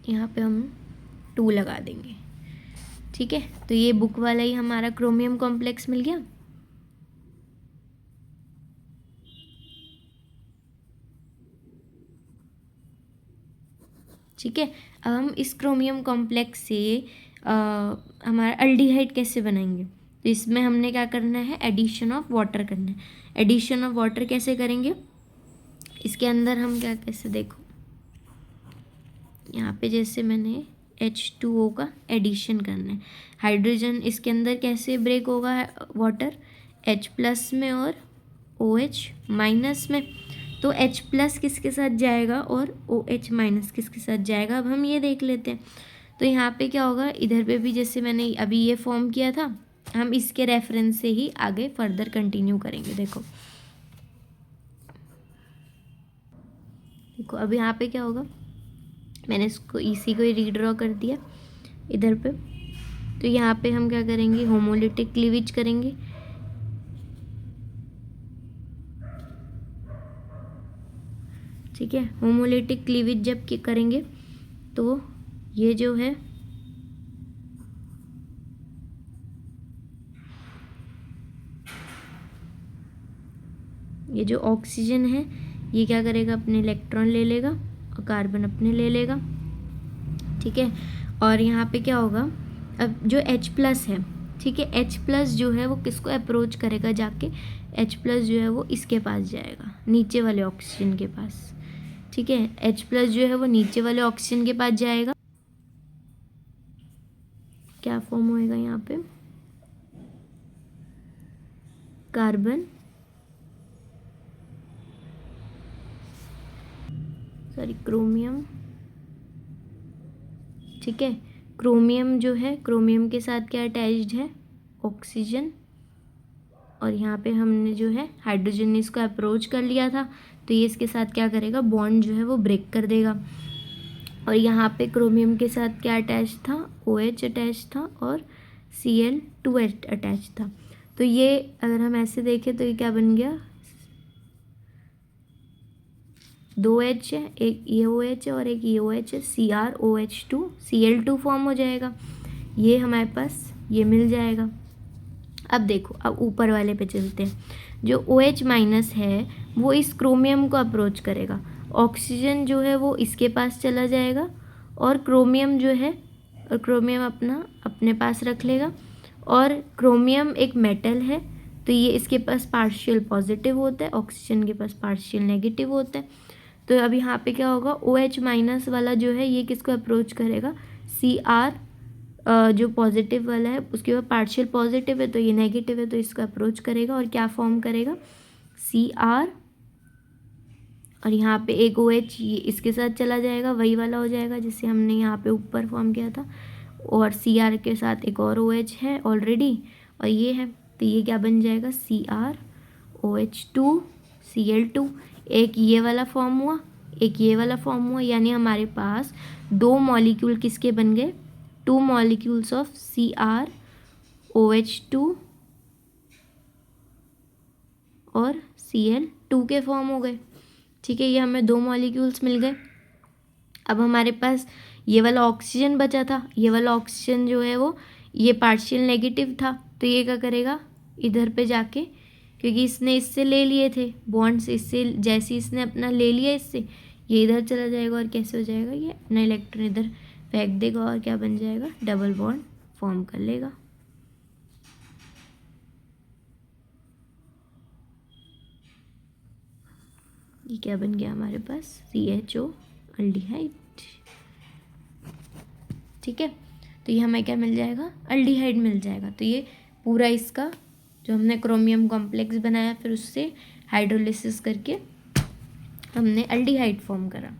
यहाँ पे हम 2 लगा देंगे। ठीक है, तो ये बुक वाला ही हमारा क्रोमियम कॉम्प्लेक्स मिल गया। ठीक है, अब हम इस क्रोमियम कॉम्प्लेक्स से हमारा अल्डिहाइड कैसे बनाएंगे। तो इसमें हमने क्या करना है, एडिशन ऑफ वाटर करना है। एडिशन ऑफ वाटर कैसे करेंगे, इसके अंदर हम क्या, कैसे देखो, यहाँ पे जैसे मैंने H2O का एडिशन करना है। हाइड्रोजन इसके अंदर कैसे ब्रेक होगा वाटर, H+ में और OH- में। तो H+ किसके साथ जाएगा और OH- किसके साथ जाएगा, अब हम ये देख लेते हैं। तो यहाँ पे क्या होगा, इधर पे भी जैसे मैंने अभी ये फॉर्म किया था, हम इसके रेफरेंस से ही आगे फर्दर कंटिन्यू करेंगे। देखो अब यहाँ पे क्या होगा, मैंने इसको इसी को ही रीड्रॉ कर दिया इधर पे। तो यहाँ पे हम क्या करेंगे, होमोलिटिक क्लीवेज करेंगे। ठीक है, होमोलिटिक क्लीवेज जब करेंगे तो ये जो है ये जो ऑक्सीजन है ये क्या करेगा, अपने इलेक्ट्रॉन ले लेगा और कार्बन अपने ले लेगा। ठीक है, और यहाँ पे क्या होगा, अब जो H+ है, ठीक है, H+ जो है वो किसको अप्रोच करेगा, जाके H+ जो है वो इसके पास जाएगा, नीचे वाले ऑक्सीजन के पास। ठीक है, H+ जो है वो नीचे वाले ऑक्सीजन के पास जाएगा। क्या फॉर्म होएगा यहाँ पे, कार्बन, सॉरी क्रोमियम। ठीक है, क्रोमियम जो है, क्रोमियम के साथ क्या अटैच्ड है, ऑक्सीजन, और यहाँ पे हमने जो है हाइड्रोजन ने इसको अप्रोच कर लिया था, तो ये इसके साथ क्या करेगा, बॉन्ड जो है वो ब्रेक कर देगा। और यहाँ पे क्रोमियम के साथ क्या अटैच था, OH अटैच था और Cl2 अटैच था। तो ये अगर हम ऐसे देखें तो ये क्या बन गया, 2 H है, एक ये OH है और एक ये OH है, CrOH2 Cl2 फॉर्म हो जाएगा। ये हमारे पास ये मिल जाएगा। अब देखो, अब ऊपर वाले पे चलते हैं। जो OH- है वो इस क्रोमियम को अप्रोच करेगा, ऑक्सीजन जो है वो इसके पास चला जाएगा, और क्रोमियम जो है, और क्रोमियम अपना अपने पास रख लेगा। और क्रोमियम एक मेटल है, तो ये इसके पास पार्शियल पॉजिटिव होता है, ऑक्सीजन के पास पार्शियल नेगेटिव होता है। तो अब यहाँ पे क्या होगा, OH- वाला जो है ये किसको अप्रोच करेगा, Cr जो पॉजिटिव वाला है उसके बाद पार्शियल पॉजिटिव है तो ये नेगेटिव है, तो इसको अप्रोच करेगा और क्या फॉर्म करेगा, Cr, और यहाँ पे एक OH ये इसके साथ चला जाएगा, वही वाला हो जाएगा जिससे हमने यहाँ पे ऊपर फॉर्म किया था, और Cr के साथ एक और OH है ऑलरेडी, और ये है, तो ये क्या बन जाएगा, CrOH2 Cl2। एक ये वाला फॉर्म हुआ, एक ये वाला फॉर्म हुआ, यानी हमारे पास 2 मॉलिक्यूल किसके बन गए, 2 मॉलिक्यूल्स ऑफ CrOH2 और Cl2 के फॉर्म हो गए। ठीक है, ये हमें 2 मॉलिक्यूल्स मिल गए। अब हमारे पास ये वाला ऑक्सीजन बचा था, ये वाला ऑक्सीजन जो है वो ये पार्शियल नेगेटिव था, तो ये क्या करेगा, इधर पे जाके, क्योंकि इसने इससे ले लिए थे बॉन्ड्स, इससे जैसे इसने अपना ले लिया इससे, ये इधर चला जाएगा और कैसे हो जाएगा, ये अपना इलेक्ट्रॉन इधर फेंक देगा और क्या बन जाएगा, डबल बॉन्ड फॉर्म कर लेगा। ये क्या बन गया हमारे पास, CHO अल्डिहाइड। ठीक है, तो ये हमें क्या मिल जाएगा, अल्डिहाइड मिल जाएगा। तो ये पूरा इसका जो हमने क्रोमियम कॉम्प्लेक्स बनाया, फिर उससे हाइड्रोलिसिस करके हमने एल्डिहाइड फॉर्म करा।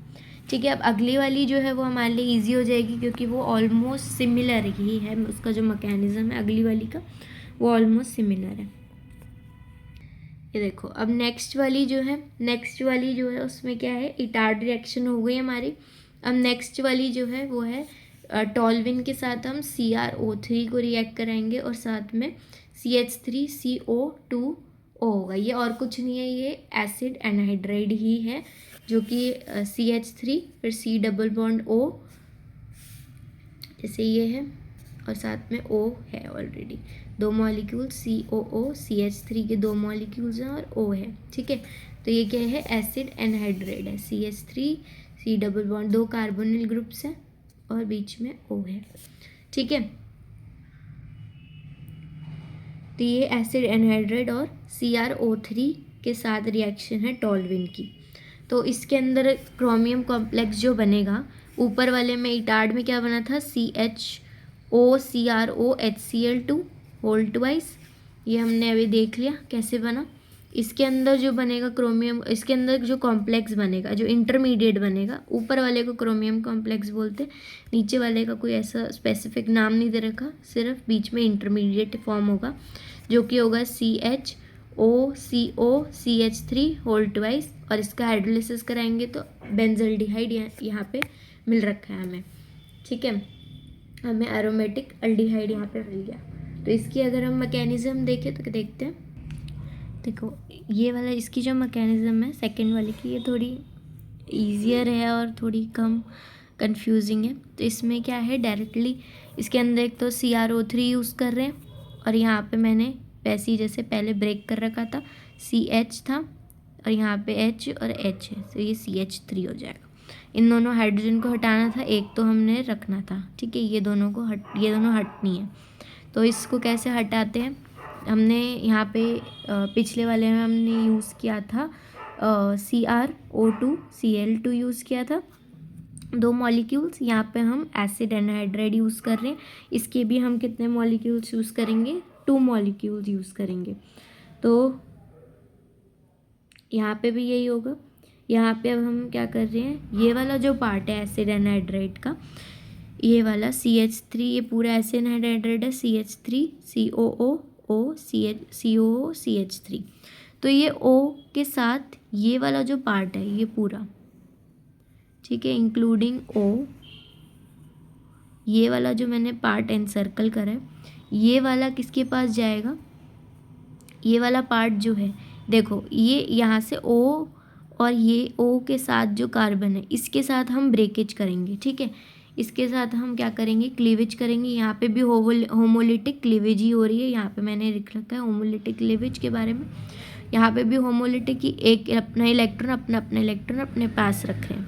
ठीक है, अब अगली वाली जो है वो हमारे लिए इजी हो जाएगी, क्योंकि वो ऑलमोस्ट सिमिलर ही है, उसका जो मैकेनिज्म है अगली वाली का वो ऑलमोस्ट सिमिलर है। ये देखो, अब नेक्स्ट वाली जो है उसमें क्या है, इटार्ड रिएक्शन हो गई हमारी। अब नेक्स्ट वाली जो है वो है टॉल्विन के साथ हम CrO3 को रिएक्ट कराएंगे और साथ में CH3CO2 होगा। ये और कुछ नहीं है, ये एसिड एनहाइड्राइड ही है, जो कि CH3 फिर C डबल बॉन्ड O जैसे ये है और साथ में O है ऑलरेडी, 2 मॉलिक्यूल COO CH3 के 2 मॉलिक्यूल्स हैं और O है। ठीक है, तो ये क्या है, एसिड एनहाइड्राइड है, CH3 C double bond 2 carbonyl groups हैं और बीच में O है। ठीक है, तो ये एसिड एनहाइड्राइड और CrO3 के साथ रिएक्शन है टॉल्विन की। तो इसके अंदर क्रोमियम कॉम्प्लेक्स जो बनेगा, ऊपर वाले में इटार्ड में क्या बना था, CHO CrO HCl2 whole twice, ये हमने अभी देख लिया कैसे बना। इसके अंदर जो बनेगा क्रोमियम, इसके अंदर जो कॉम्प्लेक्स बनेगा, जो इंटरमीडिएट बनेगा, ऊपर वाले को क्रोमियम कॉम्प्लेक्स बोलते, नीचे वाले का कोई ऐसा स्पेसिफिक नाम नहीं दे रखा, सिर्फ बीच में इंटरमीडिएट फॉर्म होगा, जो कि होगा CHO COCH3 होल ट्वाइस, और इसका हाइड्रोलिसिस कराएंगे तो बेंजल्डिहाइड यहाँ पे मिल रखा है हमें। ठीक है, हमें एरोमेटिक अल्डिहाइड यहाँ पे मिल गया। तो इसकी अगर हम मैकेनिज्म देखें तो देखते हैं, देखो ये वाला इसकी जो मैकेनिज्म है सेकंड वाले की, ये थोड़ी ईजियर है और थोड़ी कम कंफ्यूजिंग है। तो इसमें क्या है, डायरेक्टली इसके अंदर एक तो CrO3 यूज़ कर रहे हैं, और यहाँ पे मैंने वैसे ही जैसे पहले ब्रेक कर रखा था, CH था और यहाँ पे H और H है, तो ये CH3 हो जाएगा। इन दोनों हाइड्रोजन को हटाना था, एक तो हमने रखना था। ठीक है, ये दोनों हटनी है। तो इसको कैसे हटाते हैं, हमने यहाँ पे पिछले वाले में हमने यूज़ किया था CrO2 Cl2 यूज़ किया था, 2 मॉलिक्यूल्स। यहाँ पे हम एसिड एनहाइड्राइड यूज़ कर रहे हैं, इसके भी हम कितने मॉलिक्यूल्स यूज़ करेंगे, 2 मॉलिक्यूल्स यूज़ करेंगे। तो यहाँ पे भी यही होगा। यहाँ पे अब हम क्या कर रहे हैं, ये वाला जो पार्ट है एसिड एनहाइड्राइड का, ये वाला CH3, ये पूरा एसिड एनहाइड्राइड है, CH3 COO CH3। तो ये O के साथ ये वाला जो पार्ट है ये पूरा, ठीक है, इंक्लूडिंग O, ये वाला जो मैंने पार्ट एनसर्कल करा है, ये वाला किसके पास जाएगा, ये वाला पार्ट जो है, देखो ये यहाँ से O और ये O के साथ जो कार्बन है इसके साथ हम ब्रेकेज करेंगे। ठीक है, इसके साथ हम क्या करेंगे, क्लीवेज करेंगे। यहाँ पे भी होमोलिटिक क्लीवेज ही हो रही है, यहाँ पे मैंने लिख रखा है होमोलिटिक क्लीवेज के बारे में। यहाँ पे भी होमोलिटिक की एक अपना इलेक्ट्रॉन अपने पास रख रहे हैं,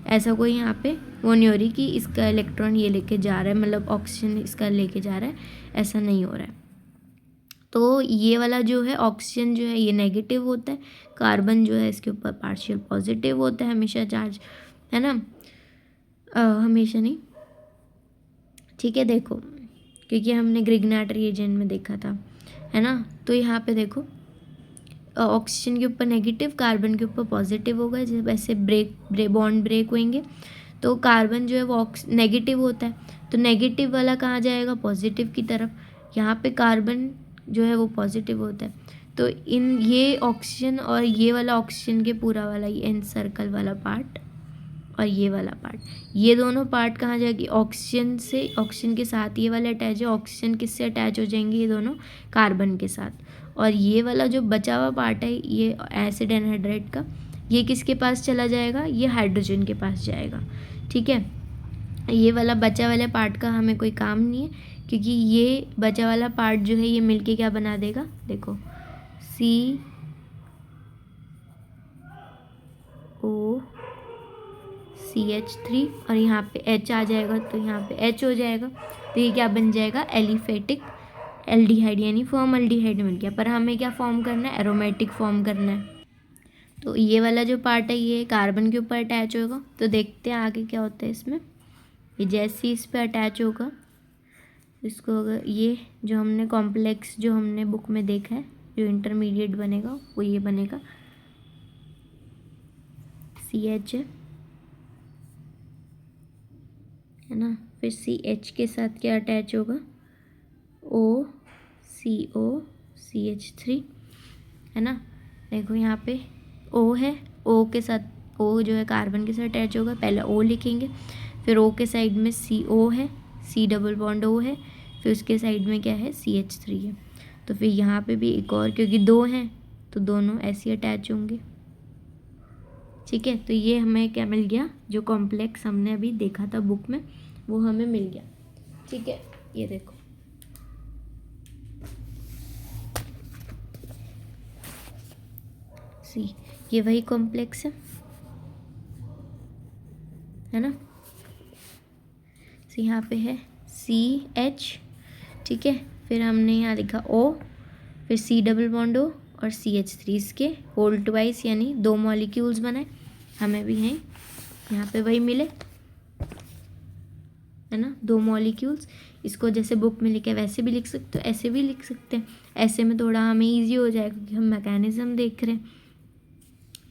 ऐसा कोई यहाँ पे वो नहीं हो रही कि इसका इलेक्ट्रॉन ये लेके जा रहा है, मतलब ऑक्सीजन इसका लेके जा रहा है, ऐसा नहीं हो रहा है। तो ये वाला जो है ऑक्सीजन जो है ये नेगेटिव होता है, कार्बन जो है इसके ऊपर पार्शियल पॉजिटिव होता है हमेशा चार्ज, है ना, हमेशा नहीं। ठीक है, देखो क्योंकि हमने ग्रिग्नाट रिएजेंट में देखा था, है ना। तो यहाँ पे देखो ऑक्सीजन के ऊपर नेगेटिव, कार्बन के ऊपर पॉजिटिव होगा। जब ऐसे बॉन्ड ब्रेक होंगे तो कार्बन जो है वो नेगेटिव होता है, तो नेगेटिव वाला कहाँ जाएगा, पॉजिटिव की तरफ। यहाँ पे कार्बन जो है वो पॉजिटिव होता है, तो इन ये ऑक्सीजन और ये वाला ऑक्सीजन के पूरा वाला ये एन सर्कल वाला पार्ट और ये वाला पार्ट, ये दोनों पार्ट कहाँ जाएगी, ऑक्सीजन से, ऑक्सीजन के साथ ये वाला अटैच है, ऑक्सीजन किससे अटैच हो जाएंगे, ये दोनों कार्बन के साथ। और ये वाला जो बचा हुआ पार्ट है ये एसिड एनहाइड्राइड का, ये किसके पास चला जाएगा, ये हाइड्रोजन के पास जाएगा। ठीक है, ये वाला बचा वाला पार्ट का हमें कोई काम नहीं है, क्योंकि ये बचा वाला पार्ट जो है ये मिलके क्या बना देगा, देखो COCH3 और यहाँ पे H आ जाएगा, तो यहाँ पे H हो जाएगा, तो ये क्या बन जाएगा, एलिफेटिक एल्डिहाइड, यानी फॉर्मल्डिहाइड मिल गया। पर हमें क्या फॉर्म करना है, एरोमेटिक फॉर्म करना है। तो ये वाला जो पार्ट है ये कार्बन के ऊपर अटैच होगा, तो देखते हैं आगे क्या होता है इसमें। ये जैसे ही इस पर अटैच होगा इसको अगर ये जो हमने कॉम्प्लेक्स जो हमने बुक में देखा है, जो इंटरमीडिएट बनेगा वो ये बनेगा, CH है ना। फिर CH के साथ क्या अटैच होगा, OCO CH3 है ना। देखो यहाँ पे O है, O के साथ O जो है कार्बन के साथ अटैच होगा, पहले O लिखेंगे, फिर O के साइड में CO है, C डबल बॉन्ड O है, फिर उसके साइड में क्या है, CH3 है। तो फिर यहाँ पे भी एक और, क्योंकि दो हैं तो दोनों ऐसे अटैच होंगे। ठीक है, तो ये हमें क्या मिल गया, जो कॉम्प्लेक्स हमने अभी देखा था बुक में वो हमें मिल गया। ठीक है, ये देखो सी, ये वही कॉम्प्लेक्स है ना। सी यहाँ पे है CH, ठीक है, फिर हमने यहाँ लिखा O, फिर C डबल बॉन्ड O और CH3, इसके होल ट्वाइस यानी 2 मॉलिक्यूल्स बनाए, हमें भी हैं यहाँ पे वही मिले है ना, 2 मॉलिक्यूल्स। इसको जैसे बुक में लिखा है वैसे भी लिख सकते हो, ऐसे भी लिख सकते हैं। ऐसे में थोड़ा हमें इजी हो जाएगा क्योंकि हम मैकेनिज्म देख रहे हैं।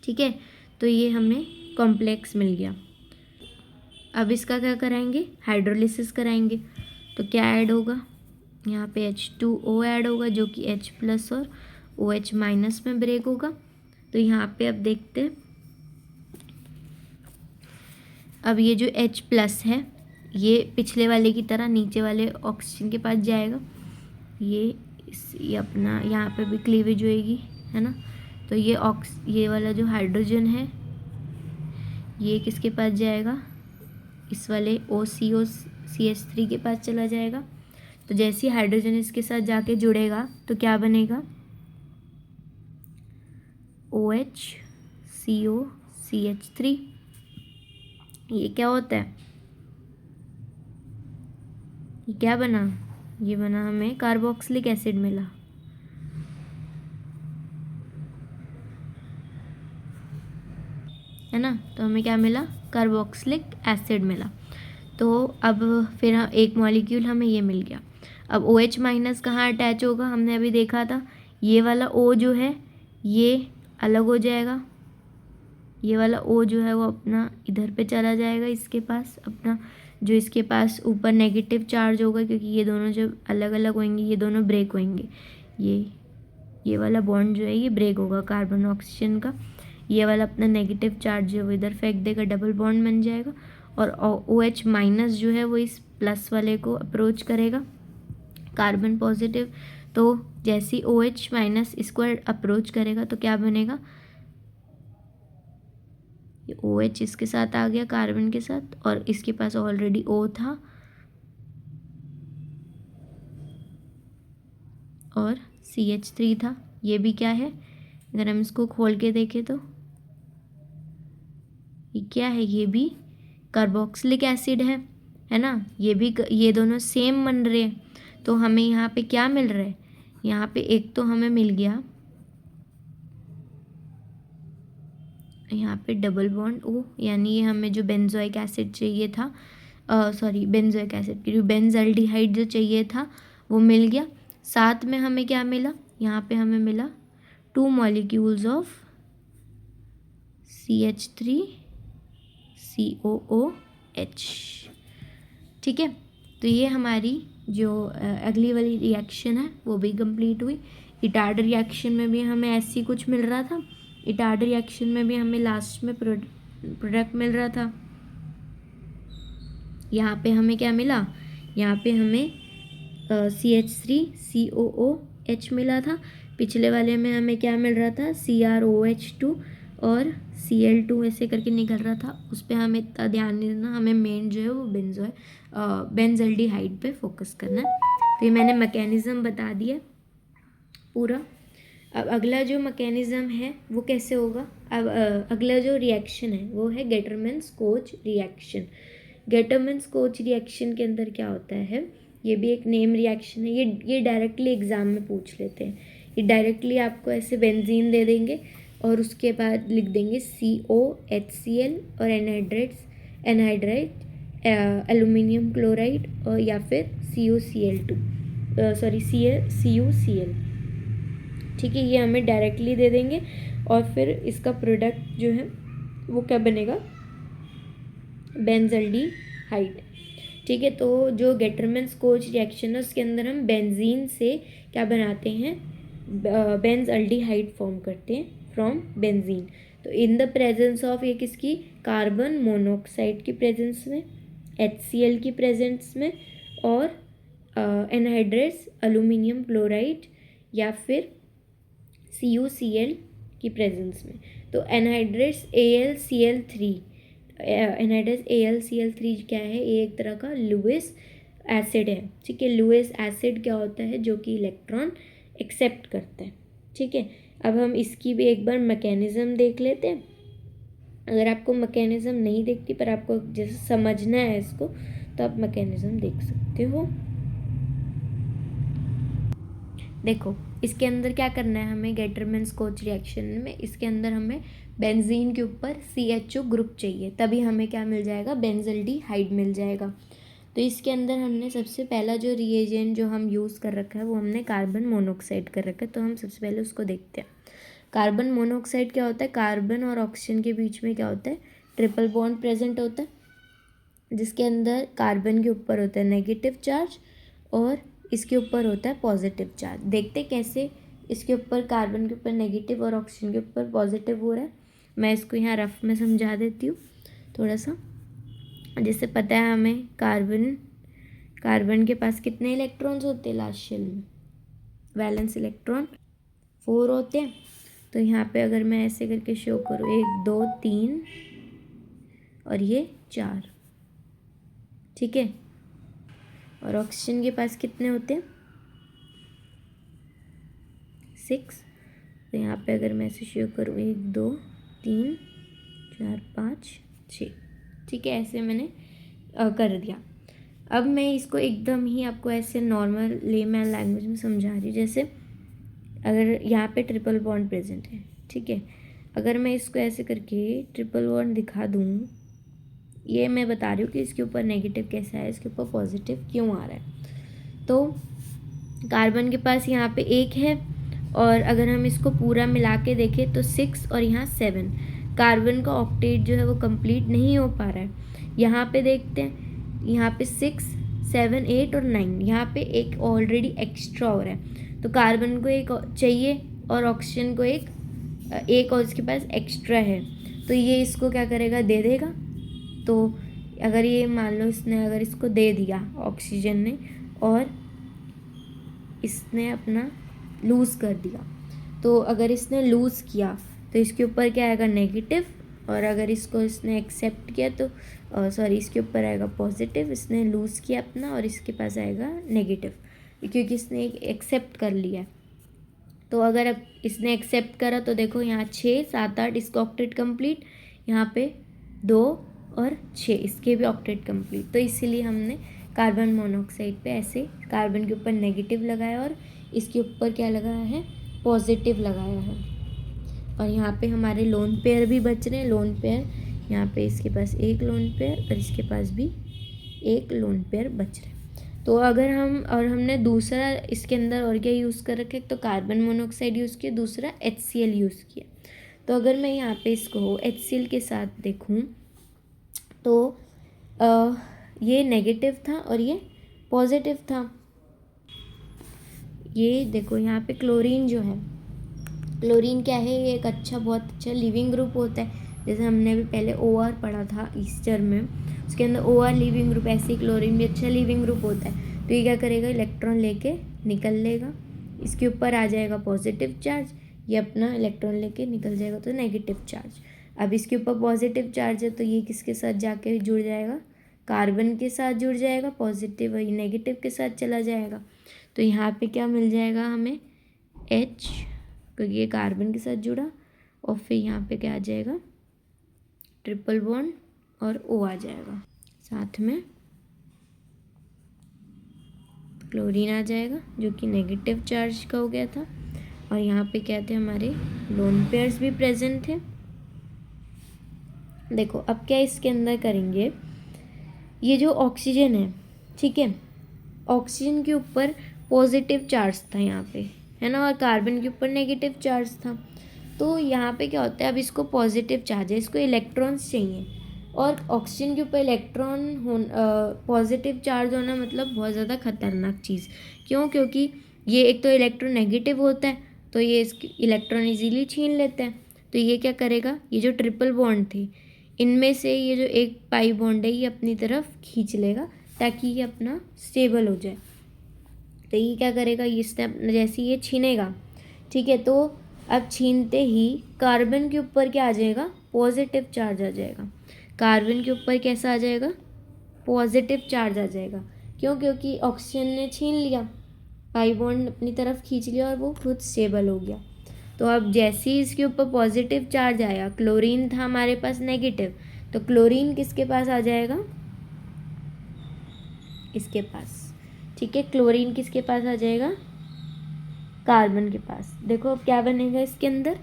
ठीक है, तो ये हमें कॉम्प्लेक्स मिल गया। अब इसका क्या कराएंगे, हाइड्रोलिसिस कराएंगे। तो क्या ऐड होगा, यहाँ पे H2O ऐड होगा जो कि H+ और OH- में ब्रेक होगा। तो यहाँ पे अब देखते हैं, अब ये जो H+ है ये पिछले वाले की तरह नीचे वाले ऑक्सीजन के पास जाएगा। ये अपना यहाँ पे भी क्लीवेज होएगी है ना। तो ये वाला जो हाइड्रोजन है ये किसके पास जाएगा, इस वाले OCO CH3 के पास चला जाएगा। तो जैसे ही हाइड्रोजन इसके साथ जाके जुड़ेगा तो क्या बनेगा, OHCOCH3। ये क्या होता है, ये क्या बना, ये बना हमें कार्बोक्सिलिक एसिड मिला है ना। तो हमें क्या मिला, कार्बोक्सिलिक एसिड मिला। तो अब फिर एक मॉलिक्यूल हमें ये मिल गया। अब OH- कहाँ अटैच होगा, हमने अभी देखा था ये वाला O जो है ये अलग हो जाएगा, ये वाला O जो है वो अपना इधर पे चला जाएगा, इसके पास अपना जो इसके पास ऊपर नेगेटिव चार्ज होगा, क्योंकि ये दोनों जब अलग अलग होंगे ये दोनों ब्रेक होंगे। ये वाला बॉन्ड जो है ये ब्रेक होगा कार्बन ऑक्सीजन का, ये वाला अपना नेगेटिव चार्ज जो है वो इधर फेंक देगा, डबल बॉन्ड बन जाएगा। और OH- जो है वो इस प्लस वाले को अप्रोच करेगा, कार्बन पॉजिटिव। तो जैसे ही OH- इसको अप्रोच करेगा तो क्या बनेगा, ये OH इसके साथ आ गया कार्बन के साथ, और इसके पास ऑलरेडी O था और CH3 था। ये भी क्या है, अगर हम इसको खोल के देखें तो ये क्या है, ये भी कार्बोक्सिलिक एसिड है ना। ये दोनों सेम बन रहे हैं। तो हमें यहाँ पे क्या मिल रहा है, यहाँ पे एक तो हमें मिल गया यहाँ पे डबल बॉन्ड O, यानी ये हमें जो बेंजोइक एसिड चाहिए था, बेंजोइक एसिड की जो बेंजल्डिहाइड जो चाहिए था वो मिल गया। साथ में हमें क्या मिला, यहाँ पे हमें मिला 2 मॉलिक्यूल्स ऑफ CH3COOH। ठीक है, तो ये हमारी जो अगली वाली रिएक्शन है वो भी कंप्लीट हुई। इटार्ड रिएक्शन में भी हमें ऐसी कुछ मिल रहा था, इटार्ड रिएक्शन में भी हमें लास्ट में प्रोडक्ट मिल रहा था। यहाँ पे हमें क्या मिला, यहाँ पे हमें CH3COOH मिला था। पिछले वाले में हमें क्या मिल रहा था, CrOH2 और Cl2 ऐसे करके निकल रहा था। उस पर हमें इतना ध्यान नहीं देना, हमें मेन जो है वो बेंजल्डिहाइड पे फोकस करना है। तो ये मैंने मैकेनिज़्म बता दिया पूरा। अब अगला जो मैकेनिज़्म है वो कैसे होगा, अब अगला जो रिएक्शन है वो है गेटरमैन-स्कोच रिएक्शन। गेटरमैन-स्कोच रिएक्शन के अंदर क्या होता है, ये भी एक नेम रिएक्शन है। ये डायरेक्टली एग्ज़ाम में पूछ लेते हैं। ये डायरेक्टली आपको ऐसे बेंजीन दे देंगे और उसके बाद लिख देंगे CO HCl और एनहाइड्राइड एल्यूमिनियम क्लोराइड और या फिर CuCl2 CuCl। ठीक है, ये हमें डायरेक्टली दे देंगे और फिर इसका प्रोडक्ट जो है वो क्या बनेगा, बेंजल्डिहाइड। ठीक है, तो जो गेटरमैन स्कोच रिएक्शन है उसके अंदर हम बेंजीन से क्या बनाते हैं, बेंजल्डिहाइड फॉर्म करते हैं फ्रॉम बेंजीन। तो इन द प्रेजेंस ऑफ, ये किसकी, कार्बन मोनोऑक्साइड की प्रेजेंस में, HCl की प्रेजेंस में, और एनहाइड्रस एल्यूमिनियम क्लोराइड या फिर CuCl की प्रेजेंस में। तो एनहाइड्रस AlCl3, एनहाइड्रस AlCl3 क्या है, ये एक तरह का लुईस एसिड है। ठीक है, लुईस एसिड क्या होता है, जो कि इलेक्ट्रॉन एक्सेप्ट करता है। ठीक है, अब हम इसकी भी एक बार मैकेनिज्म देख लेते हैं। अगर आपको मैकेनिज्म नहीं देखती पर आपको जैसे समझना है इसको, तो आप मैकेनिज्म देख सकते हो। देखो, इसके अंदर क्या करना है हमें, गेटरमैन स्कोच रिएक्शन में इसके अंदर हमें बेंजीन के ऊपर CHO ग्रुप चाहिए, तभी हमें क्या मिल जाएगा, बेंजल्डिहाइड मिल जाएगा। तो इसके अंदर हमने सबसे पहला जो रिएजेंट जो हम यूज़ कर रखा है वो हमने कार्बन मोनोऑक्साइड कर रखा है। तो हम सबसे पहले उसको देखते हैं। कार्बन मोनोऑक्साइड क्या होता है, कार्बन और ऑक्सीजन के बीच में क्या होता है, ट्रिपल बॉन्ड प्रेजेंट होता है, जिसके अंदर कार्बन के ऊपर होता है नेगेटिव चार्ज और इसके ऊपर होता है पॉजिटिव चार्ज। देखते कैसे इसके ऊपर कार्बन के ऊपर नेगेटिव और ऑक्सीजन के ऊपर पॉजिटिव हो रहा है। मैं इसको यहाँ रफ में समझा देती हूँ थोड़ा सा। जैसे पता है हमें, कार्बन के पास कितने इलेक्ट्रॉन्स होते हैं लास्ट शेल में, वैलेंस इलेक्ट्रॉन 4 होते हैं। तो यहाँ पे अगर मैं ऐसे करके शो करूँ, 1 2 3 और ये 4। ठीक है, और ऑक्सीजन के पास कितने होते हैं, 6। तो यहाँ पे अगर मैं ऐसे शो करूँ, 1 2 3 4 5 6। ठीक है, ऐसे मैंने कर दिया। अब मैं इसको एकदम ही आपको ऐसे नॉर्मल लेमैन लैंग्वेज में समझा रही हूँ। जैसे अगर यहाँ पे ट्रिपल बॉन्ड प्रेजेंट है, ठीक है, अगर मैं इसको ऐसे करके ट्रिपल बॉन्ड दिखा दूँ, ये मैं बता रही हूँ कि इसके ऊपर नेगेटिव कैसा है, इसके ऊपर पॉजिटिव क्यों आ रहा है। तो कार्बन के पास यहाँ पे 1 है और अगर हम इसको पूरा मिला के देखें तो 6 और यहाँ 7। कार्बन का ऑक्टेट जो है वो कंप्लीट नहीं हो पा रहा है। यहाँ पे देखते हैं, यहाँ पे 6 7 8 और 9, यहाँ पे एक ऑलरेडी एक्स्ट्रा हो रहा है। तो कार्बन को एक चाहिए और ऑक्सीजन को एक और इसके पास एक्स्ट्रा है, तो ये इसको क्या करेगा, दे देगा। तो अगर ये मान लो इसने अगर इसको दे दिया ऑक्सीजन ने और इसने अपना लूज़ कर दिया, तो अगर इसने लूज़ किया तो इसके ऊपर क्या आएगा, नेगेटिव। और अगर इसको इसने एक्सेप्ट किया तो इसके ऊपर आएगा पॉजिटिव। इसने लूज़ किया अपना और इसके पास आएगा नेगेटिव, क्योंकि इसने एक्सेप्ट कर लिया। तो अगर अब इसने एक्सेप्ट करा तो देखो यहाँ 6 7 8 इसका ऑक्टेट कंप्लीट, यहाँ पे 2 और 6 इसके भी ऑक्टेट कंप्लीट। तो इसीलिए हमने कार्बन मोनोऑक्साइड पे ऐसे कार्बन के ऊपर नेगेटिव लगाया और इसके ऊपर क्या लगाया है, पॉजिटिव लगाया है। और यहाँ पे हमारे लोन पेयर भी बच रहे हैं। लोन पेयर यहाँ पे इसके पास 1 लोन पेयर और इसके पास भी 1 लोन पेयर बच रहे हैं। तो अगर हमने दूसरा इसके अंदर और क्या यूज़ कर रखे, तो कार्बन मोनोऑक्साइड यूज़ किया, दूसरा HCl यूज़ किया। तो अगर मैं यहाँ पे इसको HCl के साथ देखूँ तो ये नेगेटिव था और ये पॉजिटिव था। ये देखो यहाँ पे क्लोरीन जो है, क्लोरीन क्या है, ये एक बहुत अच्छा लिविंग ग्रुप होता है। जैसे हमने भी पहले OR पढ़ा था ईस्टर में, उसके अंदर OR लिविंग ग्रुप, ऐसे ही क्लोरीन भी अच्छा लिविंग ग्रुप होता है। तो ये क्या करेगा, इलेक्ट्रॉन लेके निकल लेगा, इसके ऊपर आ जाएगा पॉजिटिव चार्ज, ये अपना इलेक्ट्रॉन लेके निकल जाएगा तो नेगेटिव चार्ज। अब इसके ऊपर पॉजिटिव चार्ज है तो ये किसके साथ जाके जुड़ जाएगा, कार्बन के साथ जुड़ जाएगा, पॉजिटिव वही नेगेटिव के साथ चला जाएगा। तो यहाँ पे क्या मिल जाएगा हमें, H, क्योंकि ये कार्बन के साथ जुड़ा, और फिर यहाँ पे क्या आ जाएगा, ट्रिपल बॉन्ड और O आ जाएगा, साथ में क्लोरीन आ जाएगा जो कि नेगेटिव चार्ज का हो गया था। और यहाँ पे क्या थे, हमारे लोन पेयर्स भी प्रेजेंट थे। देखो अब क्या इसके अंदर करेंगे, ये जो ऑक्सीजन है, ठीक है, ऑक्सीजन के ऊपर पॉजिटिव चार्ज था यहाँ पे, है ना, और कार्बन के ऊपर नेगेटिव चार्ज था। तो यहाँ पे क्या होता है, अब इसको पॉजिटिव चार्ज है, इसको इलेक्ट्रॉन्स चाहिए, और ऑक्सीजन के ऊपर इलेक्ट्रॉन पॉजिटिव चार्ज होना मतलब बहुत ज़्यादा खतरनाक चीज़। क्यों? क्योंकि ये एक तो इलेक्ट्रोनेगेटिव होता है, तो ये इसके इलेक्ट्रॉन इजीली छीन लेते हैं। तो ये क्या करेगा, ये जो ट्रिपल बॉन्ड थे इनमें से ये जो एक पाई बॉन्ड है ये अपनी तरफ खींच लेगा ताकि ये अपना स्टेबल हो जाए। तो ये क्या करेगा, ये स्टेप जैसे ये छीनेगा, ठीक है, तो अब छीनते ही कार्बन के ऊपर क्या आ जाएगा, पॉजिटिव चार्ज आ जाएगा। कार्बन के ऊपर कैसा आ जाएगा, पॉजिटिव चार्ज आ जाएगा। क्यों? क्योंकि ऑक्सीजन ने छीन लिया, पाई बॉन्ड अपनी तरफ खींच लिया और वो खुद स्टेबल हो गया। तो अब जैसे ही इसके ऊपर पॉजिटिव चार्ज आया, क्लोरीन था हमारे पास नेगेटिव, तो क्लोरीन किसके पास आ जाएगा, इसके पास, ठीक है, क्लोरीन किसके पास आ जाएगा, कार्बन के पास। देखो अब क्या बनेगा इसके अंदर,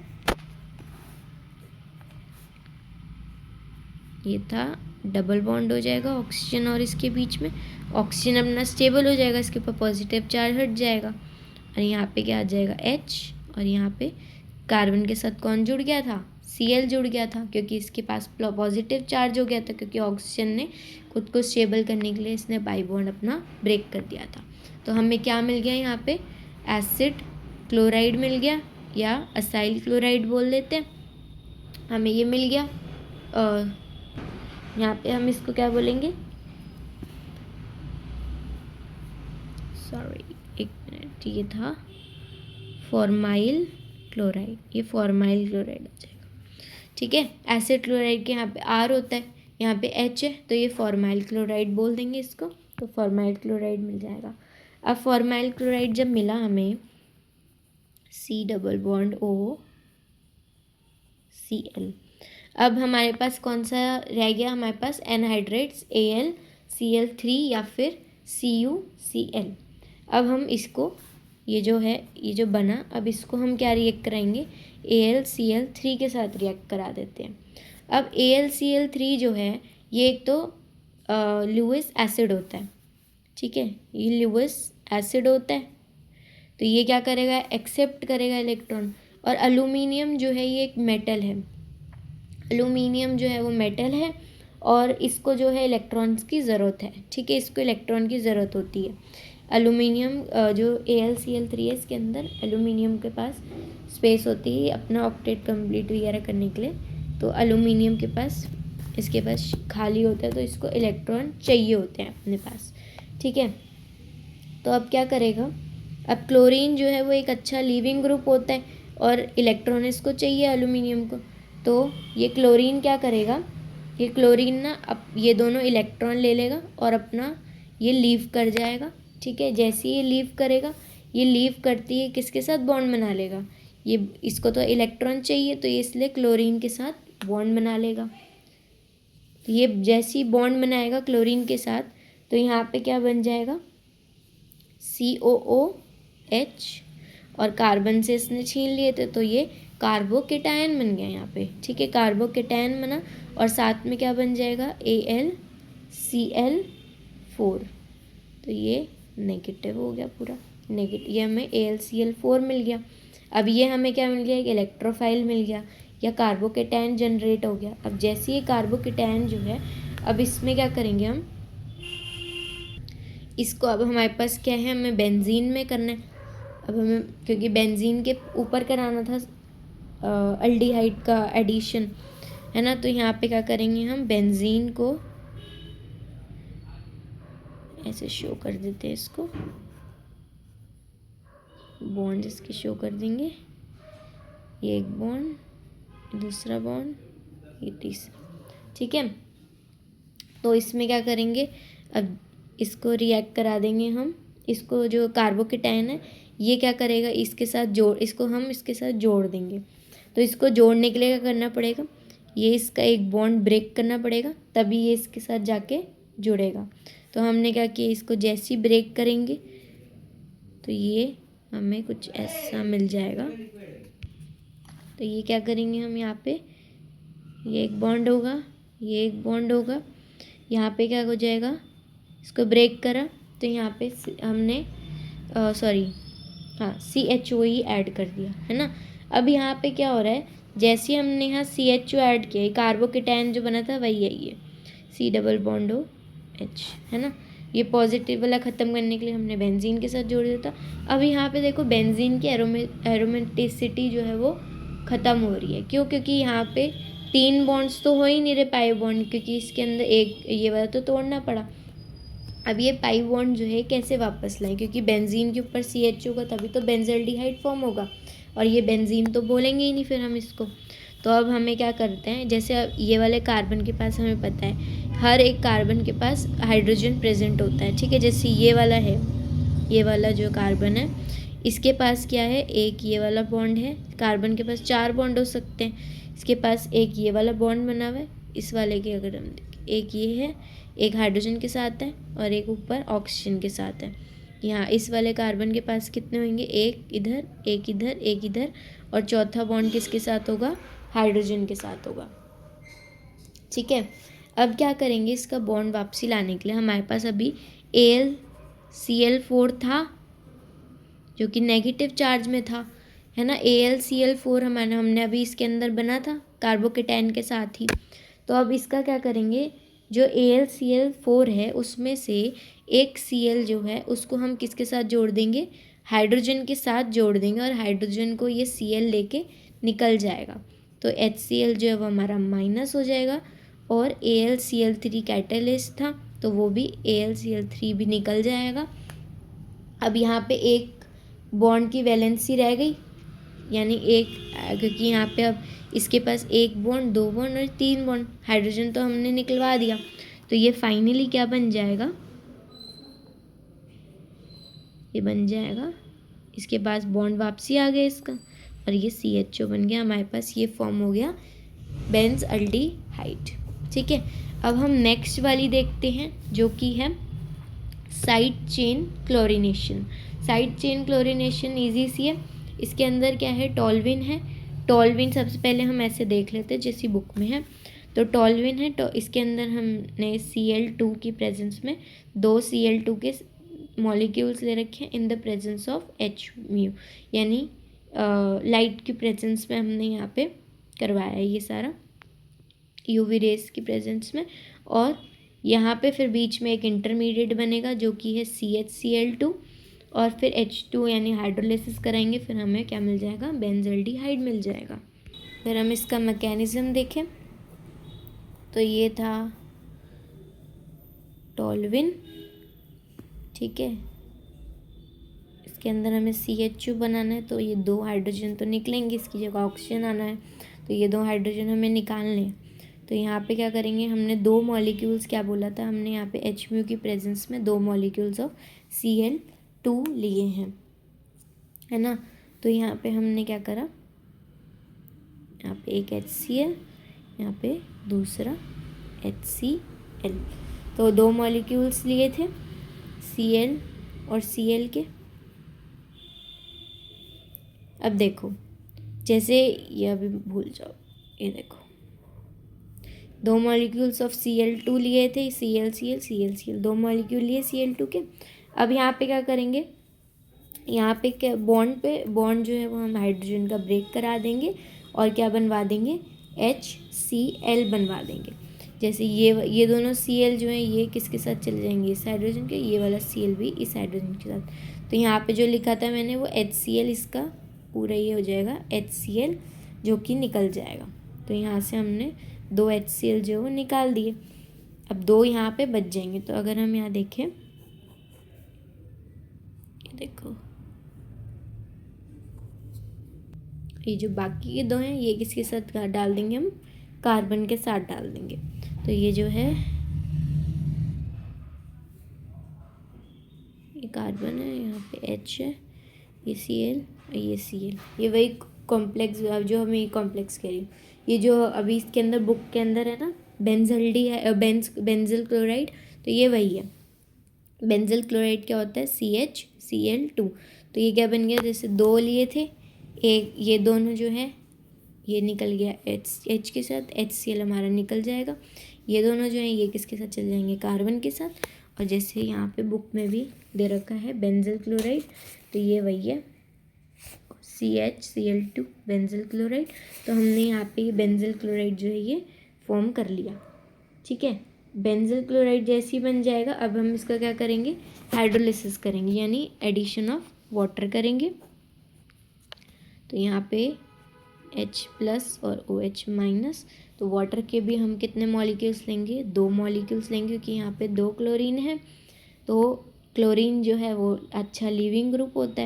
ये था डबल बॉन्ड हो जाएगा ऑक्सीजन और इसके बीच में, ऑक्सीजन अपना स्टेबल हो जाएगा, इसके ऊपर पॉजिटिव चार्ज हट जाएगा, और यहाँ पे क्या आ जाएगा H, और यहाँ पे कार्बन के साथ कौन जुड़ गया था, Cl जुड़ गया था, क्योंकि इसके पास पॉजिटिव चार्ज हो गया था, क्योंकि ऑक्सीजन ने खुद को स्टेबल करने के लिए इसने बाई बॉन्ड अपना ब्रेक कर दिया था। तो हमें क्या मिल गया यहाँ पे, एसिड क्लोराइड मिल गया, या असाइल क्लोराइड बोल देते हैं, हमें ये मिल गया। यहाँ पे हम इसको क्या बोलेंगे, सॉरी एक मिनट, ये था फॉर्माइल क्लोराइड, ये फॉर्माइल क्लोराइड आ जाएगा, ठीक है। एसिड क्लोराइड के यहाँ पे R होता है, यहाँ पे H है, तो ये फॉर्माइल क्लोराइड बोल देंगे इसको, तो फॉर्माइल क्लोराइड मिल जाएगा। अब फॉर्माइल क्लोराइड जब मिला हमें, C double bond O Cl, अब हमारे पास कौन सा रह गया, हमारे पास एनहाइड्रेट्स AlCl3 या फिर CuCl। अब हम इसको, ये जो है, ये जो बना, अब इसको हम क्या रिएक्ट कराएंगे, AlCl3 के साथ रिएक्ट करा देते हैं। अब AlCl3 जो है ये एक तो लुईस एसिड होता है, ठीक है, ये लुईस एसिड होता है, तो ये क्या करेगा, एक्सेप्ट करेगा इलेक्ट्रॉन। और एल्यूमिनियम जो है ये एक मेटल है, एल्यूमिनियम जो है वो मेटल है, और इसको जो है इलेक्ट्रॉन्स की ज़रूरत है, ठीक है, इसको इलेक्ट्रॉन की ज़रूरत होती है। एल्यूमिनियम जो AlCl3 है इसके अंदर एल्यूमिनियम के पास स्पेस होती है अपना ऑक्टेट कंप्लीट वगैरह करने के लिए, तो एल्यूमिनियम के पास, इसके पास खाली होता है, तो इसको इलेक्ट्रॉन चाहिए होते हैं अपने पास, ठीक है। तो अब क्या करेगा, अब क्लोरीन जो है वो एक अच्छा लीविंग ग्रुप होता है, और इलेक्ट्रॉन इसको चाहिए एल्यूमिनियम को, तो ये क्लोरीन क्या करेगा, ये क्लोरीन ना अब ये दोनों इलेक्ट्रॉन ले लेगा और अपना ये लीव कर जाएगा, ठीक है। जैसे ये लीव करेगा, ये लीव करती है किसके साथ बॉन्ड बना लेगा, ये इसको तो इलेक्ट्रॉन चाहिए, तो ये इसलिए क्लोरीन के साथ बॉन्ड बना लेगा। तो ये जैसे ही बॉन्ड बनाएगा क्लोरीन के साथ, तो यहाँ पे क्या बन जाएगा, COOH, और कार्बन से इसने छीन लिए थे, तो ये कार्बोकेटायन बन गया यहाँ पे, ठीक है, कार्बोकेटायन बना, और साथ में क्या बन जाएगा, AlCl4, तो ये नेगेटिव हो गया पूरा, नेगेटिव, ये हमें AlCl4 मिल गया। अब ये हमें क्या मिल गया, एक इलेक्ट्रोफाइल मिल गया, या कार्बोकेटायन जनरेट हो गया। अब जैसे ये कार्बोकेटायन जो है, अब इसमें क्या करेंगे हम, इसको अब हमारे पास क्या है, हमें बेंजीन में करना है। अब हमें, क्योंकि बेंजीन के ऊपर कराना था अल्डिहाइड का एडिशन, है ना, तो यहाँ पे क्या करेंगे हम, बेंजीन को ऐसे शो कर देते हैं, इसको बॉन्ड इसके शो कर देंगे, ये एक बॉन्ड, दूसरा बॉन्ड, ये तीसरा, ठीक है। तो इसमें क्या करेंगे, अब इसको रिएक्ट करा देंगे हम, इसको जो कार्बोकेटायन है ये क्या करेगा, इसके साथ इसको हम इसके साथ जोड़ देंगे। तो इसको जोड़ने के लिए क्या करना पड़ेगा, ये इसका एक बॉन्ड ब्रेक करना पड़ेगा, तभी ये इसके साथ जाके जुड़ेगा। तो हमने क्या किया, इसको जैसे ही ब्रेक करेंगे तो ये हमें कुछ ऐसा मिल जाएगा। तो ये क्या करेंगे हम, यहाँ पे ये एक बॉन्ड होगा, ये एक बॉन्ड होगा, यहाँ पे क्या हो जाएगा, इसको ब्रेक करा तो यहाँ पे हमने हाँ CHOE ऐड कर दिया है ना। अब यहाँ पे क्या हो रहा है, जैसे ही हमने यहाँ CHO ऐड किया, कार्बोकेटायन जो बना था वही है ये C+OH है ना। ये पॉजिटिव वाला ख़त्म करने के लिए हमने बेंजीन के साथ जोड़ दिया था। अब यहाँ पे देखो बेंजीन की एरोमेटिसिटी जो है वो ख़त्म हो रही है। क्यों? क्योंकि यहाँ पे 3 बॉन्ड्स तो हो ही नहीं रहे पाई बॉन्ड, क्योंकि इसके अंदर एक ये वाला तो तोड़ना पड़ा। अब ये पाई बॉन्ड जो है कैसे वापस लाएं, क्योंकि बेंजीन के ऊपर CH होगा तभी तो बेंजल्डिहाइड फॉर्म होगा, और ये बेंजीन तो बोलेंगे ही नहीं फिर हम इसको। तो अब हमें क्या करते हैं, जैसे अब ये वाले कार्बन के पास हमें पता है हर एक कार्बन के पास हाइड्रोजन प्रेजेंट होता है, ठीक है। जैसे ये वाला है, ये वाला जो कार्बन है इसके पास क्या है, एक ये वाला बॉन्ड है। कार्बन के पास 4 बॉन्ड हो सकते हैं, इसके पास एक ये वाला बॉन्ड बना हुआ है। इस वाले के अगर हम देखें, एक ये है, एक हाइड्रोजन के साथ है और एक ऊपर ऑक्सीजन के साथ है। यहाँ इस वाले कार्बन के पास कितने होंगे, एक इधर, एक इधर, एक इधर, और चौथा बॉन्ड किसके साथ होगा, हाइड्रोजन के साथ होगा, ठीक है। अब क्या करेंगे, इसका बॉन्ड वापसी लाने के लिए हमारे पास अभी AlCl4 था जो कि नेगेटिव चार्ज में था, है ना। AlCl4 हमने अभी इसके अंदर बना था कार्बोकेटायन के साथ ही। तो अब इसका क्या करेंगे, जो AlCl4 है उसमें से एक Cl जो है उसको हम किसके साथ जोड़ देंगे, हाइड्रोजन के साथ जोड़ देंगे, और हाइड्रोजन को ये Cl लेके निकल जाएगा। तो HCl जो है वो हमारा माइनस हो जाएगा, और AlCl3 कैटालिस्ट था तो वो भी AlCl3 भी निकल जाएगा। अब यहाँ पे एक बॉन्ड की वैलेंसी रह गई, यानी एक, क्योंकि यहाँ पे अब इसके पास एक बॉन्ड, 2 बॉन्ड और 3 बॉन्ड, हाइड्रोजन तो हमने निकलवा दिया। तो ये फाइनली क्या बन जाएगा, ये बन जाएगा, इसके पास बॉन्ड वापसी आ गया इसका, और ये CHO बन गया हमारे पास। ये फॉर्म हो गया बेंजल्डिहाइड, ठीक है। अब हम नेक्स्ट वाली देखते हैं जो कि है side chain chlorination. Side chain chlorination easy सी है। इसके अंदर क्या है, टॉल्विन है। टॉल्विन सबसे पहले हम ऐसे देख लेते हैं जैसी बुक में है। तो टॉल्विन है, तो इसके अंदर हमने Cl2 की प्रेजेंस में 2 Cl2 के मॉलिक्यूल्स ले रखे हैं in the presence of Hµ, यानी लाइट की प्रेजेंस में हमने यहाँ पे करवाया है ये सारा, UV रेस की प्रेजेंस में। और यहाँ पे फिर बीच में एक इंटरमीडिएट बनेगा जो कि है CHCl2, और फिर H2 यानी हाइड्रोलिसिस कराएंगे, फिर हमें क्या मिल जाएगा, बेंजल्डिहाइड मिल जाएगा। फिर हम इसका मैकेनिज्म देखें तो ये था टॉल्विन, ठीक है। इसके अंदर हमें CHO बनाना है, तो ये 2 हाइड्रोजन तो निकलेंगे, इसकी जगह ऑक्सीजन आना है, तो ये 2 हाइड्रोजन हमें निकालने हैं। तो यहाँ पे क्या करेंगे, हमने 2 मॉलिक्यूल्स, क्या बोला था हमने यहाँ पे, Hµ की प्रेजेंस में 2 मॉलिक्यूल्स ऑफ Cl2 लिए हैं, है ना। तो यहाँ पे हमने क्या करा, यहाँ पे एक HCl, यहाँ पे दूसरा HCl, तो 2 मॉलिक्यूल्स लिए थे Cl और Cl के। अब देखो, जैसे ये अभी भूल जाओ, ये देखो 2 मॉलिक्यूल्स ऑफ Cl2 लिए थे, Cl 2 मॉलिक्यूल लिए Cl2 के। अब यहाँ पे क्या करेंगे, यहाँ पे क्या बॉन्ड जो है वो हम हाइड्रोजन का ब्रेक करा देंगे, और क्या बनवा देंगे, HCl बनवा देंगे। जैसे ये दोनों Cl जो हैं ये किसके साथ चले जाएंगे, इस हाइड्रोजन के, ये वाला Cl भी इस हाइड्रोजन के साथ। तो यहाँ पे जो लिखा था मैंने वो HCl, इसका पूरा ये हो जाएगा HCl जो कि निकल जाएगा। तो यहाँ से हमने 2 HCl जो वो निकाल दिए। अब 2 यहाँ पे बच जाएंगे। तो अगर हम यहाँ देखें, ये देखो ये जो बाकी के 2 हैं ये किसके साथ डाल देंगे, हम कार्बन के साथ डाल देंगे। तो ये जो है ये कार्बन है, यहाँ पे H है, ये Cl, ये Cl, ये वही कॉम्प्लेक्स जो हमें ये कॉम्प्लेक्स कह रही हूँ, ये जो अभी इसके अंदर बुक के अंदर है ना, बेंजल क्लोराइड, तो ये वही है। बेंजल क्लोराइड क्या होता है, CHCl2। तो ये क्या बन गया, जैसे 2 लिए थे, एक ये दोनों जो है ये निकल गया H के साथ, HCl हमारा निकल जाएगा। ये दोनों जो हैं ये किसके साथ चल जाएंगे, कार्बन के साथ। और जैसे यहाँ पे बुक में भी दे रखा है बेंजल क्लोराइड, तो ये वही है CHCl2 बेंजल क्लोराइड। तो हमने यहाँ पे ये बेंजल क्लोराइड जो है ये फॉर्म कर लिया। ठीक है, बेंजल क्लोराइड जैसे ही बन जाएगा, अब हम इसका क्या करेंगे, हाइड्रोलिसिस करेंगे, यानी एडिशन ऑफ वाटर करेंगे। तो यहाँ पे H+ और OH-। तो वाटर के भी हम कितने मॉलिक्यूल्स लेंगे, 2 मॉलिक्यूल्स लेंगे, क्योंकि यहाँ पे 2 क्लोरीन है। तो क्लोरीन जो है वो अच्छा लिविंग ग्रुप होता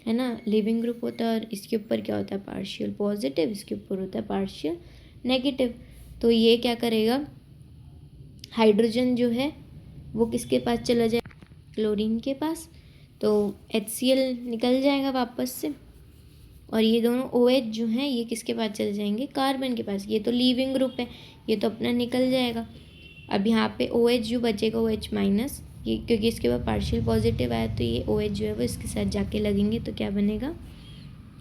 है ना, लिविंग ग्रुप होता है। और इसके ऊपर क्या होता है, पार्शियल पॉजिटिव, इसके ऊपर होता है पार्शियल नेगेटिव। तो ये क्या करेगा, हाइड्रोजन जो है वो किसके पास चला जाए, क्लोरीन के पास। तो HCl निकल जाएगा वापस से, और ये दोनों OH जो हैं ये किसके पास चले जाएंगे, कार्बन के पास। ये तो लीविंग ग्रुप है, ये तो अपना निकल जाएगा। अब यहाँ पे OH जो बचेगा, OH-, ये क्योंकि इसके बाद पार्शियल पॉजिटिव आया, तो ये OH जो है वो इसके साथ जाके लगेंगे, तो क्या बनेगा,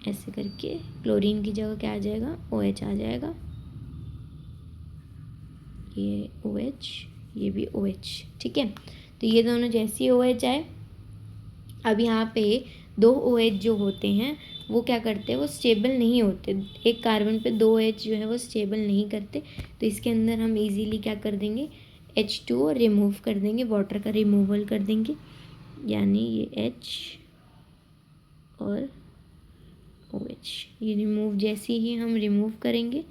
ऐसे करके क्लोरीन की जगह क्या आ जाएगा, OH आ जाएगा। ये OH, ये भी OH। ठीक है, तो ये दोनों जैसे ही OH आए, अब यहाँ पे 2 OH जो होते हैं वो क्या करते हैं, वो स्टेबल नहीं होते। एक कार्बन पे 2 OH जो है वो स्टेबल नहीं करते। तो इसके अंदर हम इजीली क्या कर देंगे, H2O रिमूव कर देंगे, वाटर का रिमूवल कर देंगे, यानी ये H और OH ये रिमूव, जैसे ही हम रिमूव करेंगे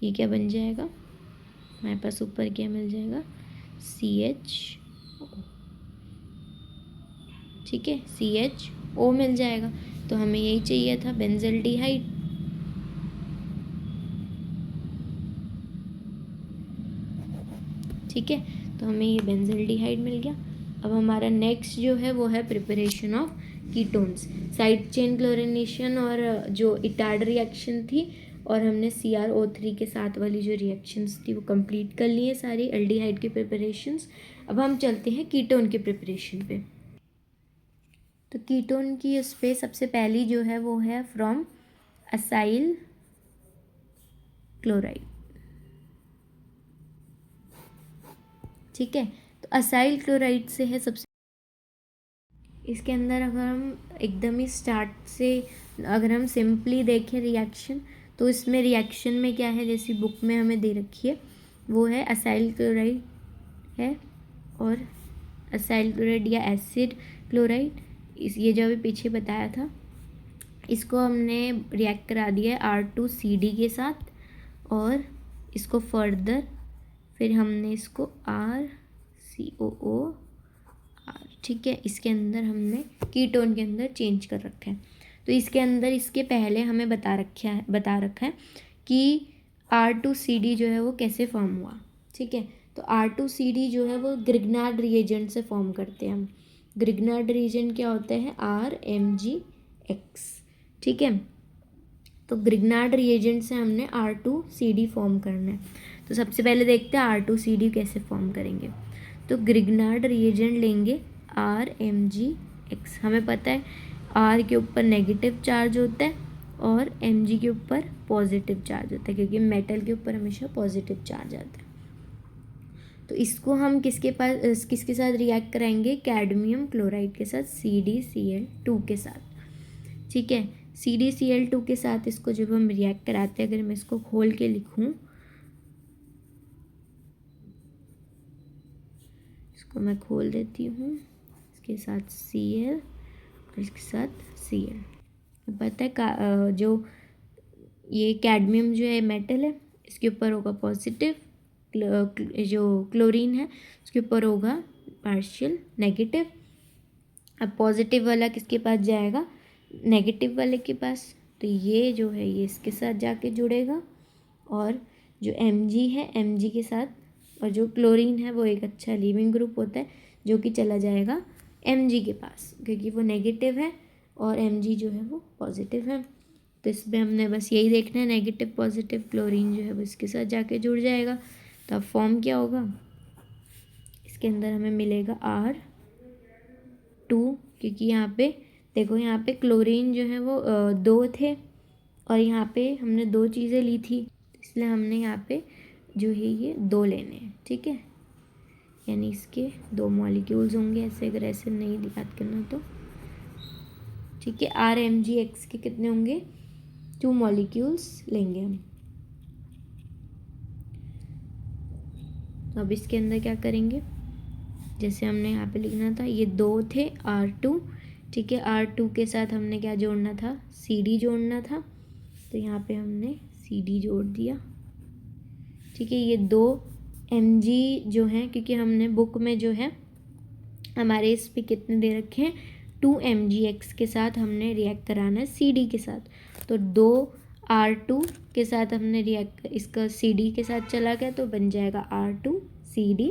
ये क्या बन जाएगा, हमारे पास ऊपर क्या मिल जाएगा, CHO। ठीक है, CHO मिल जाएगा। तो हमें यही चाहिए था, बेंजल्डिहाइड। ठीक है, तो हमें ये बेंजल्डिहाइड मिल गया। अब हमारा नेक्स्ट जो है वो है preparation of ketones. Side chain chlorination और जो इटाड रिएक्शन थी, और हमने CrO3 के साथ वाली जो रिएक्शंस थी वो कंप्लीट कर ली है सारी एल्डिहाइड की प्रिपरेशंस। अब हम चलते हैं कीटोन के प्रिपरेशन पे। तो कीटोन की उस पर सबसे पहली जो है वो है फ्रॉम असाइल क्लोराइड। ठीक है, तो असाइल क्लोराइड से है सबसे, इसके अंदर अगर हम एकदम ही स्टार्ट से अगर हम सिंपली देखें रिएक्शन, तो इसमें रिएक्शन में क्या है, जैसी बुक में हमें दे रखी है वो है असाइल क्लोराइड है, और असाइल क्लोराइड या एसिड क्लोराइड, इस ये जो अभी पीछे बताया था, इसको हमने रिएक्ट करा दिया है R2CD के साथ, और इसको फर्दर फिर हमने इसको RCOO, ठीक है, इसके अंदर हमने कीटोन के अंदर चेंज कर रखा है। तो इसके अंदर इसके पहले हमें बता रखा है कि R2CD जो है वो कैसे फॉर्म हुआ। ठीक है, तो R2CD जो है वो ग्रिग्नार्ड रिएजेंट से फॉर्म करते हैं हम। ग्रिग्नार्ड रिएजेंट क्या होता है, RMgX। ठीक है, तो ग्रिग्नार्ड रिएजेंट से हमने R2CD फॉर्म करना है। तो सबसे पहले देखते हैं R2CD कैसे फॉर्म करेंगे। तो ग्रिग्नार्ड रिएजेंट लेंगे RMgX। हमें पता है R के ऊपर नेगेटिव चार्ज होता है और Mg के ऊपर पॉजिटिव चार्ज होता है, क्योंकि मेटल के ऊपर हमेशा पॉजिटिव चार्ज आता है। तो इसको हम किसके साथ रिएक्ट कराएंगे, कैडमियम क्लोराइड के साथ, CdCl2 के साथ। ठीक है, CdCl2 के साथ इसको जब हम रिएक्ट कराते हैं, अगर मैं इसको खोल के लिखूं, इसको मैं खोल देती हूँ, इसके साथ Cl और इसके साथ Cl। पता है जो ये कैडमियम जो है मेटल है, इसके ऊपर होगा पॉजिटिव, जो क्लोरीन है उसके ऊपर होगा पार्शियल नेगेटिव। अब पॉजिटिव वाला किसके पास जाएगा, नेगेटिव वाले के पास। तो ये जो है ये इसके साथ जाके जुड़ेगा, और जो Mg है Mg के साथ, और जो क्लोरीन है वो एक अच्छा लीविंग ग्रुप होता है जो कि चला जाएगा Mg के पास, क्योंकि वो नेगेटिव है और Mg जो है वो पॉजिटिव है। तो इसमें हमने बस यही देखना है, नेगेटिव पॉजिटिव क्लोरीन जो है वो इसके साथ जाके जुड़ जाएगा। तो अब फॉर्म क्या होगा, इसके अंदर हमें मिलेगा R2, क्योंकि यहाँ पे देखो, यहाँ पे क्लोरीन जो है वो 2 थे, और यहाँ पे हमने 2 चीज़ें ली थी, इसलिए हमने यहाँ पे जो है ये 2 लेने हैं, ठीक है। यानी इसके 2 मॉलिक्यूल्स होंगे, ऐसे अगर ऐसे नहीं याद करना तो ठीक है। RMgX के कितने होंगे, 2 मॉलिक्यूल्स लेंगे हम। तो अब इसके अंदर क्या करेंगे, जैसे हमने यहाँ पे लिखना था, ये 2 थे R2, ठीक है। R2 के साथ हमने क्या जोड़ना था, CD जोड़ना था, तो यहाँ पे हमने CD जोड़ दिया, ठीक है। ये 2 Mg जो हैं, क्योंकि हमने बुक में जो है हमारे इस पे कितने दे रखे हैं, 2 MgX के साथ हमने रिएक्ट कराना है CD के साथ, तो 2 R2 के साथ हमने रिएक्ट, इसका CD के साथ चला गया तो बन जाएगा R2 CD,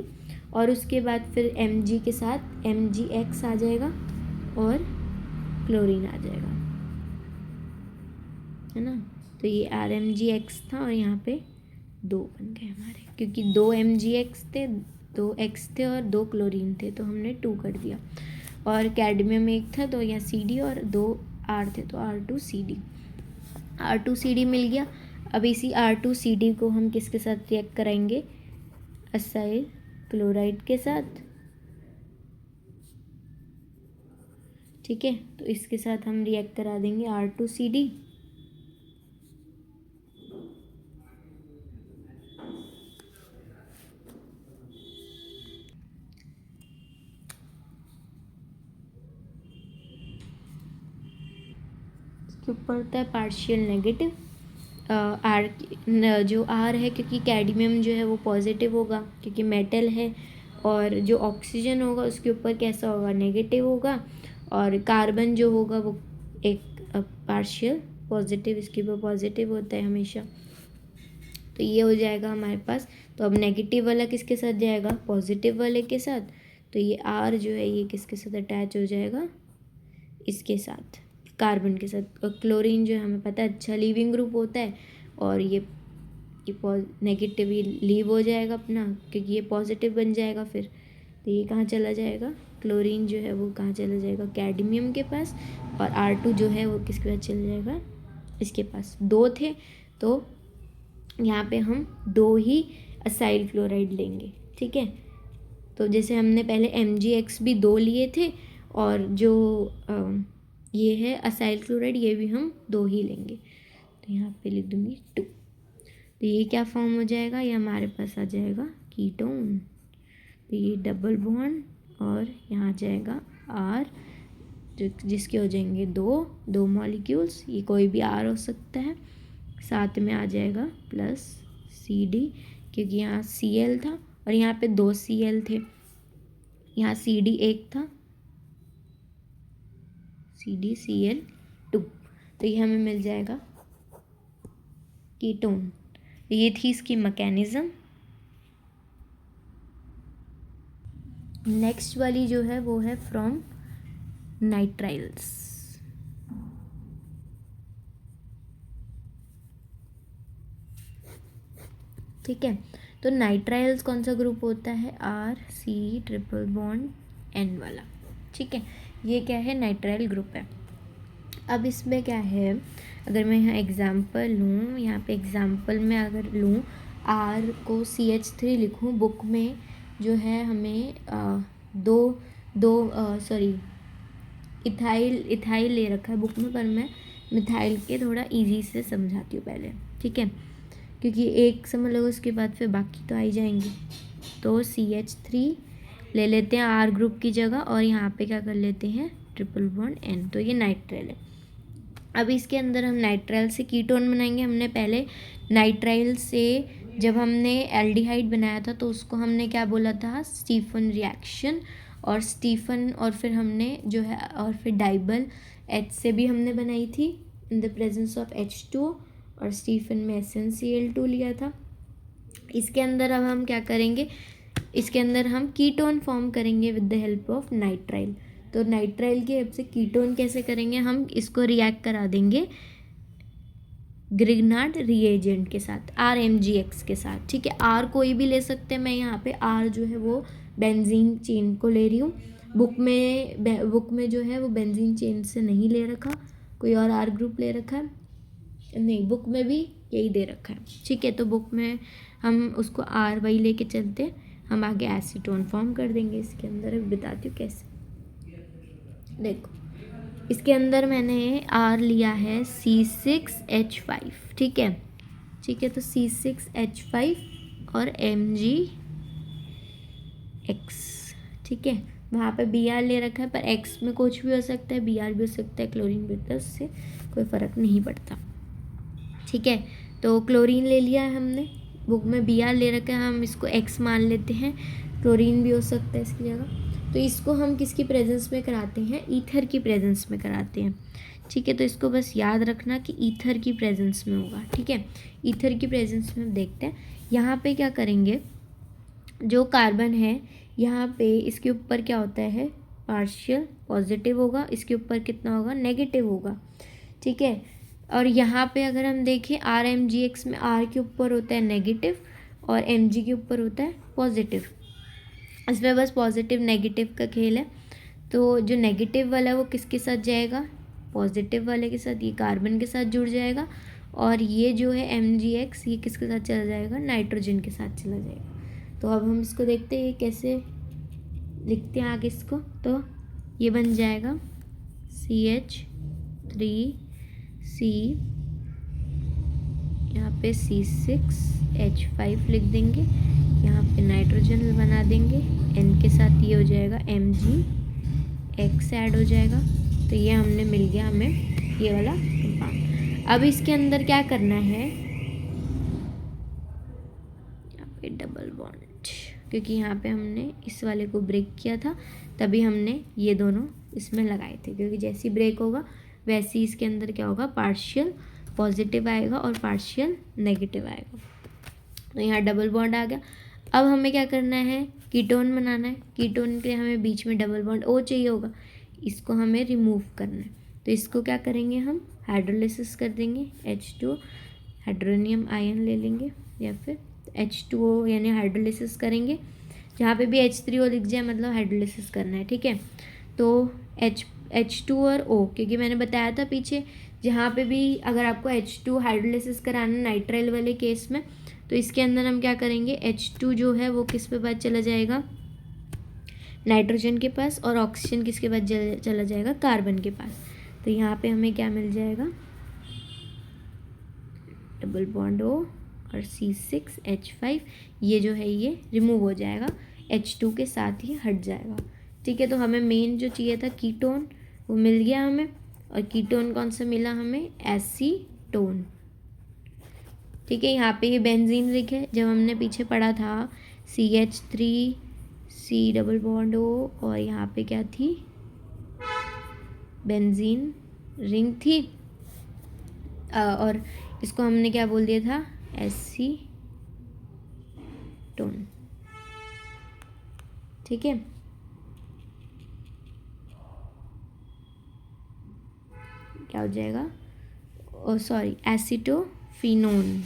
और उसके बाद फिर Mg के साथ MgX आ जाएगा और क्लोरीन आ जाएगा, है ना। तो ये RMgX था और यहाँ पे 2 बन गए हमारे, क्योंकि 2 MgX थे, 2 X थे और 2 क्लोरीन थे, तो हमने 2 कर दिया। और कैडमियम 1 था तो यहाँ CD और 2 R थे तो R2CD, R2CD मिल गया। अब इसी R2CD को हम किसके साथ रिएक्ट कराएंगे, असाइल क्लोराइड के साथ, ठीक है। तो इसके साथ हम रिएक्ट करा देंगे R2CD, इसके ऊपर होता है पार्शियल नेगेटिव। आर जो आर है, क्योंकि कैडमियम जो है वो पॉजिटिव होगा क्योंकि मेटल है, और जो ऑक्सीजन होगा उसके ऊपर कैसा होगा, नेगेटिव होगा, और कार्बन जो होगा वो एक पार्शियल पॉजिटिव, इसके ऊपर पॉजिटिव होता है हमेशा। तो ये हो जाएगा हमारे पास। तो अब नेगेटिव वाला किसके साथ जाएगा, पॉजिटिव वाले के साथ, तो ये आर जो है ये किसके साथ अटैच हो जाएगा, इसके साथ, कार्बन के साथ। और क्लोरीन जो है हमें पता है अच्छा लीविंग ग्रुप होता है, और ये नेगेटिव ये लीव हो जाएगा अपना, क्योंकि ये पॉजिटिव बन जाएगा फिर। तो ये कहाँ चला जाएगा, क्लोरीन जो है वो कहाँ चला जाएगा, कैडमियम के पास, और R2 जो है वो किसके पास चला जाएगा, इसके पास। 2 थे तो यहाँ पे हम 2 ही असाइल क्लोराइड लेंगे, ठीक है। तो जैसे हमने पहले MgX भी 2 लिए थे, और जो ये है असाइल क्लोराइड ये भी हम 2 ही लेंगे, तो यहाँ पे लिख दूँगी 2। तो ये क्या फॉर्म हो जाएगा, ये हमारे पास आ जाएगा कीटोन। तो ये डबल बॉन्ड और यहाँ आ जाएगा R, जिसके हो जाएंगे 2 मॉलिक्यूल्स, ये कोई भी R हो सकता है, साथ में आ जाएगा प्लस CD, क्योंकि यहाँ Cl था और यहाँ पे 2 Cl थे, यहाँ CD 1 था, CdCl2, तो ये हमें मिल जाएगा कीटोन। तो ये थी इसकी मैकेनिज्म। नेक्स्ट वाली जो है वो है फ्रॉम नाइट्राइल्स। ठीक है, तो नाइट्राइल्स कौन सा ग्रुप होता है, RC ट्रिपल बॉन्ड N वाला, ठीक है। ये क्या है, नाइट्राइल ग्रुप है। अब इसमें क्या है, अगर मैं यहाँ एग्जाम्पल लूँ, यहाँ पे एग्जाम्पल में अगर लूँ R को CH3 लिखूँ, बुक में जो है हमें इथाइल ले रखा है बुक में, पर मैं मिथाइल के थोड़ा इजी से समझाती हूँ पहले, ठीक है, क्योंकि एक समझ लो उसके बाद फिर बाकी तो आ ही जाएंगे। तो CH3 ले लेते हैं R ग्रुप की जगह, और यहाँ पे क्या कर लेते हैं ट्रिपल बॉन्ड N, तो ये नाइट्राइल है। अब इसके अंदर हम नाइट्राइल से कीटोन बनाएंगे। हमने पहले नाइट्राइल से जब हमने एल्डिहाइड बनाया था तो उसको हमने क्या बोला था, स्टीफन रिएक्शन, और स्टीफन, और फिर हमने जो है, और फिर डाइबल H से भी हमने बनाई थी in the presence of H2, और स्टीफन में SnCl2 लिया था। इसके अंदर अब हम क्या करेंगे, इसके अंदर हम कीटोन फॉर्म करेंगे with the help of nitrile. तो नाइट्राइल की हेल्प से कीटोन कैसे करेंगे, हम इसको रिएक्ट करा देंगे ग्रिग्नार्ड रिएजेंट के साथ, RMgX के साथ, ठीक है। R कोई भी ले सकते हैं, मैं यहाँ पे R जो है वो बेंजीन चेन को ले रही हूँ। बुक में जो है वो बेंजीन चेन से नहीं ले रखा, कोई और R ग्रुप ले रखा है। नहीं, बुक में भी यही दे रखा है, ठीक है। तो बुक में हम उसको आर वाई लेके चलते हैं, हम आगे एसीटोन फॉर्म कर देंगे इसके अंदर। अभी बताती हूँ कैसे। देखो, इसके अंदर मैंने आर लिया है C6H5, ठीक है, ठीक है। तो C6H5 और MgX, ठीक है। वहाँ पे Br ले रखा है, पर X में कुछ भी हो सकता है, Br भी हो सकता है, क्लोरीन भी होता है, उससे कोई फ़र्क नहीं पड़ता, ठीक है। तो क्लोरीन ले लिया है हमने, बुक में Br ले रखा है, हम इसको X मान लेते हैं, क्लोरीन भी हो सकता है इसकी जगह। तो इसको हम किसकी प्रेजेंस में कराते हैं? ईथर की प्रेजेंस में कराते हैं, ठीक है। तो इसको बस याद रखना कि ईथर की प्रेजेंस में होगा, ठीक है। ईथर की प्रेजेंस में देखते हैं, यहाँ पे क्या करेंगे, जो कार्बन है यहाँ पे इसके ऊपर क्या होता है, पार्शियल पॉजिटिव होगा, इसके ऊपर कितना होगा, नेगेटिव होगा, ठीक है। और यहाँ पे अगर हम देखें RMgX में R के ऊपर होता है नेगेटिव और Mg के ऊपर होता है पॉजिटिव, इसमें बस पॉजिटिव नेगेटिव का खेल है। तो जो नेगेटिव वाला है वो किसके साथ जाएगा, पॉजिटिव वाले के साथ, ये कार्बन के साथ जुड़ जाएगा। और ये जो है MgX ये किसके साथ चला जाएगा, नाइट्रोजन के साथ चला जाएगा। तो अब हम इसको देखते हैं कैसे लिखते हैं आगे इसको। तो ये बन जाएगा CH3C, यहाँ पे C6H5 लिख देंगे, यहाँ पे नाइट्रोजन बना देंगे, N के साथ ये हो जाएगा MgX ऐड हो जाएगा। तो ये हमने मिल गया हमें ये वाला कंपाउंड। अब इसके अंदर क्या करना है, यहाँ पे डबल बॉन्ड, क्योंकि यहाँ पे हमने इस वाले को ब्रेक किया था, तभी हमने ये दोनों इसमें लगाए थे, क्योंकि जैसे ही ब्रेक होगा वैसे ही इसके अंदर क्या होगा, पार्शियल पॉजिटिव आएगा और पार्शियल नेगेटिव आएगा। तो यहाँ डबल बॉन्ड आ गया। अब हमें क्या करना है, कीटोन बनाना है। कीटोन के लिए हमें बीच में डबल बॉन्ड O चाहिए होगा, इसको हमें रिमूव करना है। तो इसको क्या करेंगे, हम हाइड्रोलिसिस कर देंगे, H2 हाइड्रोनियम आयन ले लेंगे, या फिर H2O यानी हाइड्रोलिसिस करेंगे। जहाँ पे भी H3O लिख जाए मतलब हाइड्रोलिसिस करना है, ठीक है। तो H2 और O, क्योंकि मैंने बताया था पीछे, जहाँ पे भी अगर आपको H2 हाइड्रोलिसिस कराना नाइट्राइल वाले केस में, तो इसके अंदर हम क्या करेंगे, H2 जो है वो किस पे पास चला जाएगा, नाइट्रोजन के पास, और ऑक्सीजन किसके पास चला जाएगा, कार्बन के पास। तो यहाँ पे हमें क्या मिल जाएगा, डबल बॉन्ड O और C6H5, ये जो है ये रिमूव हो जाएगा, H2 के साथ ही हट जाएगा, ठीक है। तो हमें मेन जो चाहिए था कीटोन वो मिल गया हमें, और कीटोन कौन सा मिला हमें, एसीटोन, ठीक है। यहाँ पे ये बेंजीन रिंग है, जब हमने पीछे पढ़ा था CH3C डबल बॉन्ड O, और यहाँ पे क्या थी, बेंजीन रिंग थी, और इसको हमने क्या बोल दिया था, एसीटोन, ठीक है। क्या हो जाएगा, ओ सॉरी, एसीटोफिनोन,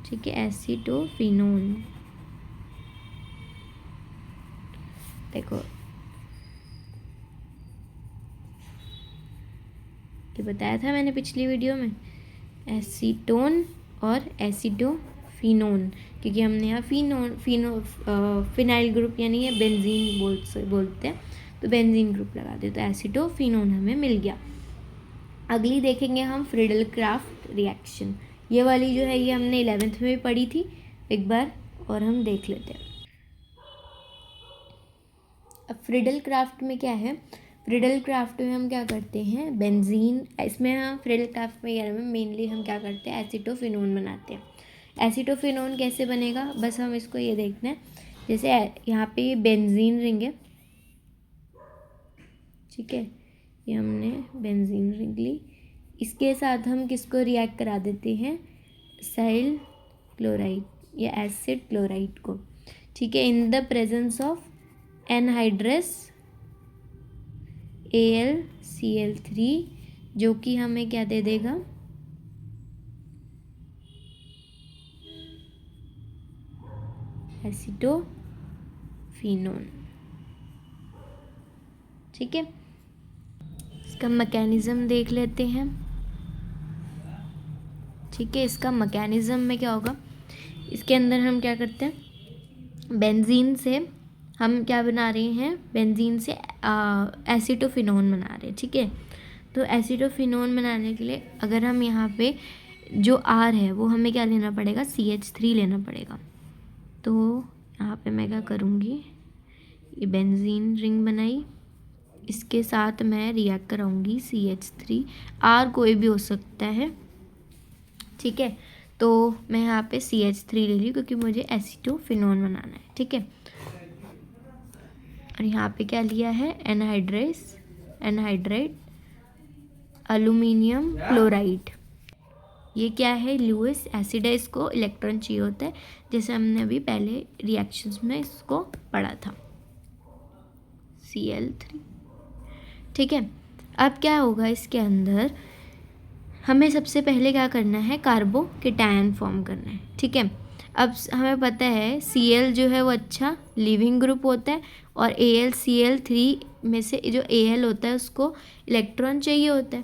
ठीक है, एसीटोफिनोन। देखो ये बताया था मैंने पिछली वीडियो में, एसीटोन और एसिडोफिनोन, क्योंकि हमने यहाँ फिनाइल ग्रुप यानी ये बेंजीन बोलते हैं, तो बेंजीन ग्रुप लगा दे, तो एसिडोफिनोन हमें मिल गया। अगली देखेंगे हम फ्रीडल क्राफ्ट रिएक्शन, ये वाली जो है ये हमने 11th में भी पढ़ी थी एक बार, और हम देख लेते हैं। अब फ्रीडल क्राफ्ट में क्या है, फ्रीडल क्राफ्ट में हम क्या करते हैं, बेंजीन, इसमें हम फ्रीडल क्राफ्ट में मेनली हम क्या करते हैं, एसिटोफिनोन बनाते हैं। एसिटोफिनोन कैसे बनेगा, बस हम इसको ये देखना है, जैसे यहाँ पे ये बेंजीन रिंग है, ठीक है, ये हमने बेंजीन रिंग ली, इसके साथ हम किसको रिएक्ट करा देते हैं, एसाइल क्लोराइड या एसिड क्लोराइड को, ठीक है, in the presence of anhydrous AlCl3, जो कि हमें क्या दे देगा, एसिटोफिनोन, ठीक है। इसका मैकेनिज़्म देख लेते हैं। ठीक है, इसका मैकेनिज़्म में क्या होगा, इसके अंदर हम क्या करते हैं, बेंजीन से हम क्या बना रहे हैं, बेंजीन से एसीटोफिनोन बना रहे हैं। ठीक है, तो एसीटोफिनोन बनाने के लिए अगर हम यहाँ पे जो R है वो हमें क्या लेना पड़ेगा, CH3 लेना पड़ेगा। तो यहाँ पे मैं क्या करूँगी, ये बेंजीन रिंग बनाई, इसके साथ मैं रिएक्ट कराऊँगी CH3, R कोई भी हो सकता है। ठीक है, तो मैं यहाँ पे CH3 ले ली क्योंकि मुझे एसीटोफिनोन बनाना है। ठीक है, और यहाँ पे क्या लिया है, एनहाइड्राइड एल्यूमिनियम क्लोराइड। ये क्या है, लुईस एसिड है, इसको इलेक्ट्रॉन चाहिए होता है, जैसे हमने अभी पहले रिएक्शंस में इसको पढ़ा था, Cl3। ठीक है, अब क्या होगा, इसके अंदर हमें सबसे पहले क्या करना है, कार्बोकेटायन फॉर्म करना है। ठीक है, अब हमें पता है Cl जो है वो अच्छा लिविंग ग्रुप होता है, और AlCl3 में से जो Al होता है उसको इलेक्ट्रॉन चाहिए होता है।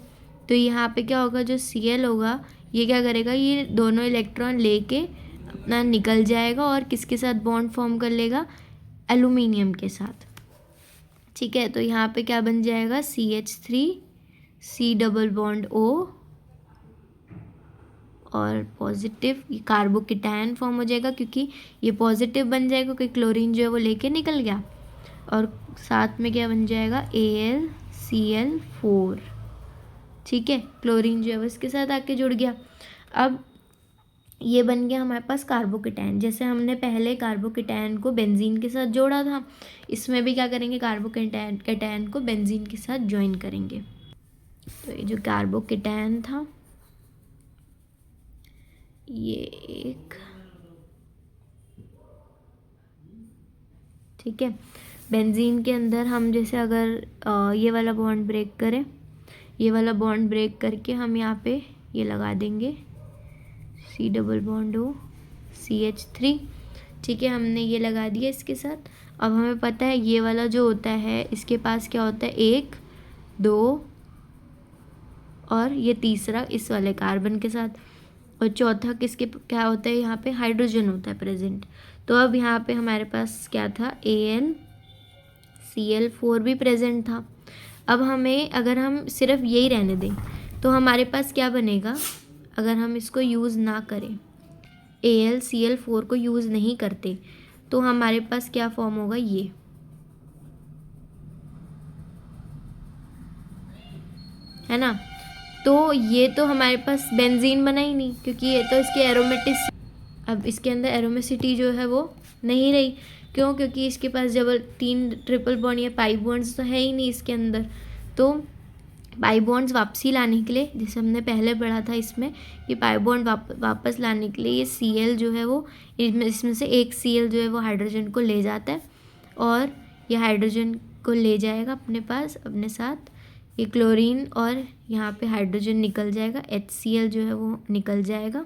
तो यहाँ पे क्या होगा, जो Cl होगा ये क्या करेगा, ये दोनों इलेक्ट्रॉन लेके अपना निकल जाएगा और किसके साथ बॉन्ड फॉर्म कर लेगा, एल्यूमिनियम के साथ। ठीक है, तो यहाँ पे क्या बन जाएगा, CH3 C double bond O और पॉजिटिव, ये कार्बोकेटायन फॉर्म हो जाएगा क्योंकि ये पॉजिटिव बन जाएगा क्योंकि क्लोरीन जो है वो लेके निकल गया, और साथ में क्या बन जाएगा, AlCl4। ठीक है, क्लोरीन जो है वो इसके साथ आके जुड़ गया। अब ये बन गया हमारे पास कार्बोकेटायन। जैसे हमने पहले कार्बोकेटायन को बेंजीन के साथ जोड़ा था, इसमें भी क्या करेंगे, कार्बोकेटायन को बेंजीन के साथ ज्वाइन करेंगे। तो ये जो कार्बोकेटायन था ये एक, ठीक है, बेंजीन के अंदर हम जैसे अगर ये वाला बॉन्ड ब्रेक करें, ये वाला बॉन्ड ब्रेक करके हम यहाँ पे ये लगा देंगे C double bond O CH3। ठीक है, हमने ये लगा दिया इसके साथ। अब हमें पता है ये वाला जो होता है इसके पास क्या होता है, 1 2 और ये तीसरा इस वाले कार्बन के साथ, और चौथा किसके क्या होता है, यहाँ पे हाइड्रोजन होता है प्रेजेंट। तो अब यहाँ पे हमारे पास क्या था, AnCl4 भी प्रेजेंट था। अब हमें अगर हम सिर्फ यही रहने दें तो हमारे पास क्या बनेगा, अगर हम इसको यूज़ ना करें, AlCl4 को यूज़ नहीं करते, तो हमारे पास क्या फॉर्म होगा, ये है ना। तो ये तो हमारे पास बेंजीन बना ही नहीं क्योंकि ये तो इसकी एरोमेटिस, अब इसके अंदर एरोमेसिटी जो है वो नहीं रही। क्यों, क्योंकि इसके पास जब 3 ट्रिपल बॉन्ड या पाई बॉन्ड्स तो है ही नहीं इसके अंदर। तो पाई बॉन्ड्स वापसी लाने के लिए, जैसे हमने पहले पढ़ा था इसमें, कि पाई बॉन्ड वापस लाने के लिए ये Cl जो है वो इसमें से एक Cl जो है वो हाइड्रोजन को ले जाता है, और ये हाइड्रोजन को ले जाएगा अपने पास अपने साथ, ये क्लोरीन और यहाँ पे हाइड्रोजन निकल जाएगा, HCl जो है वो निकल जाएगा,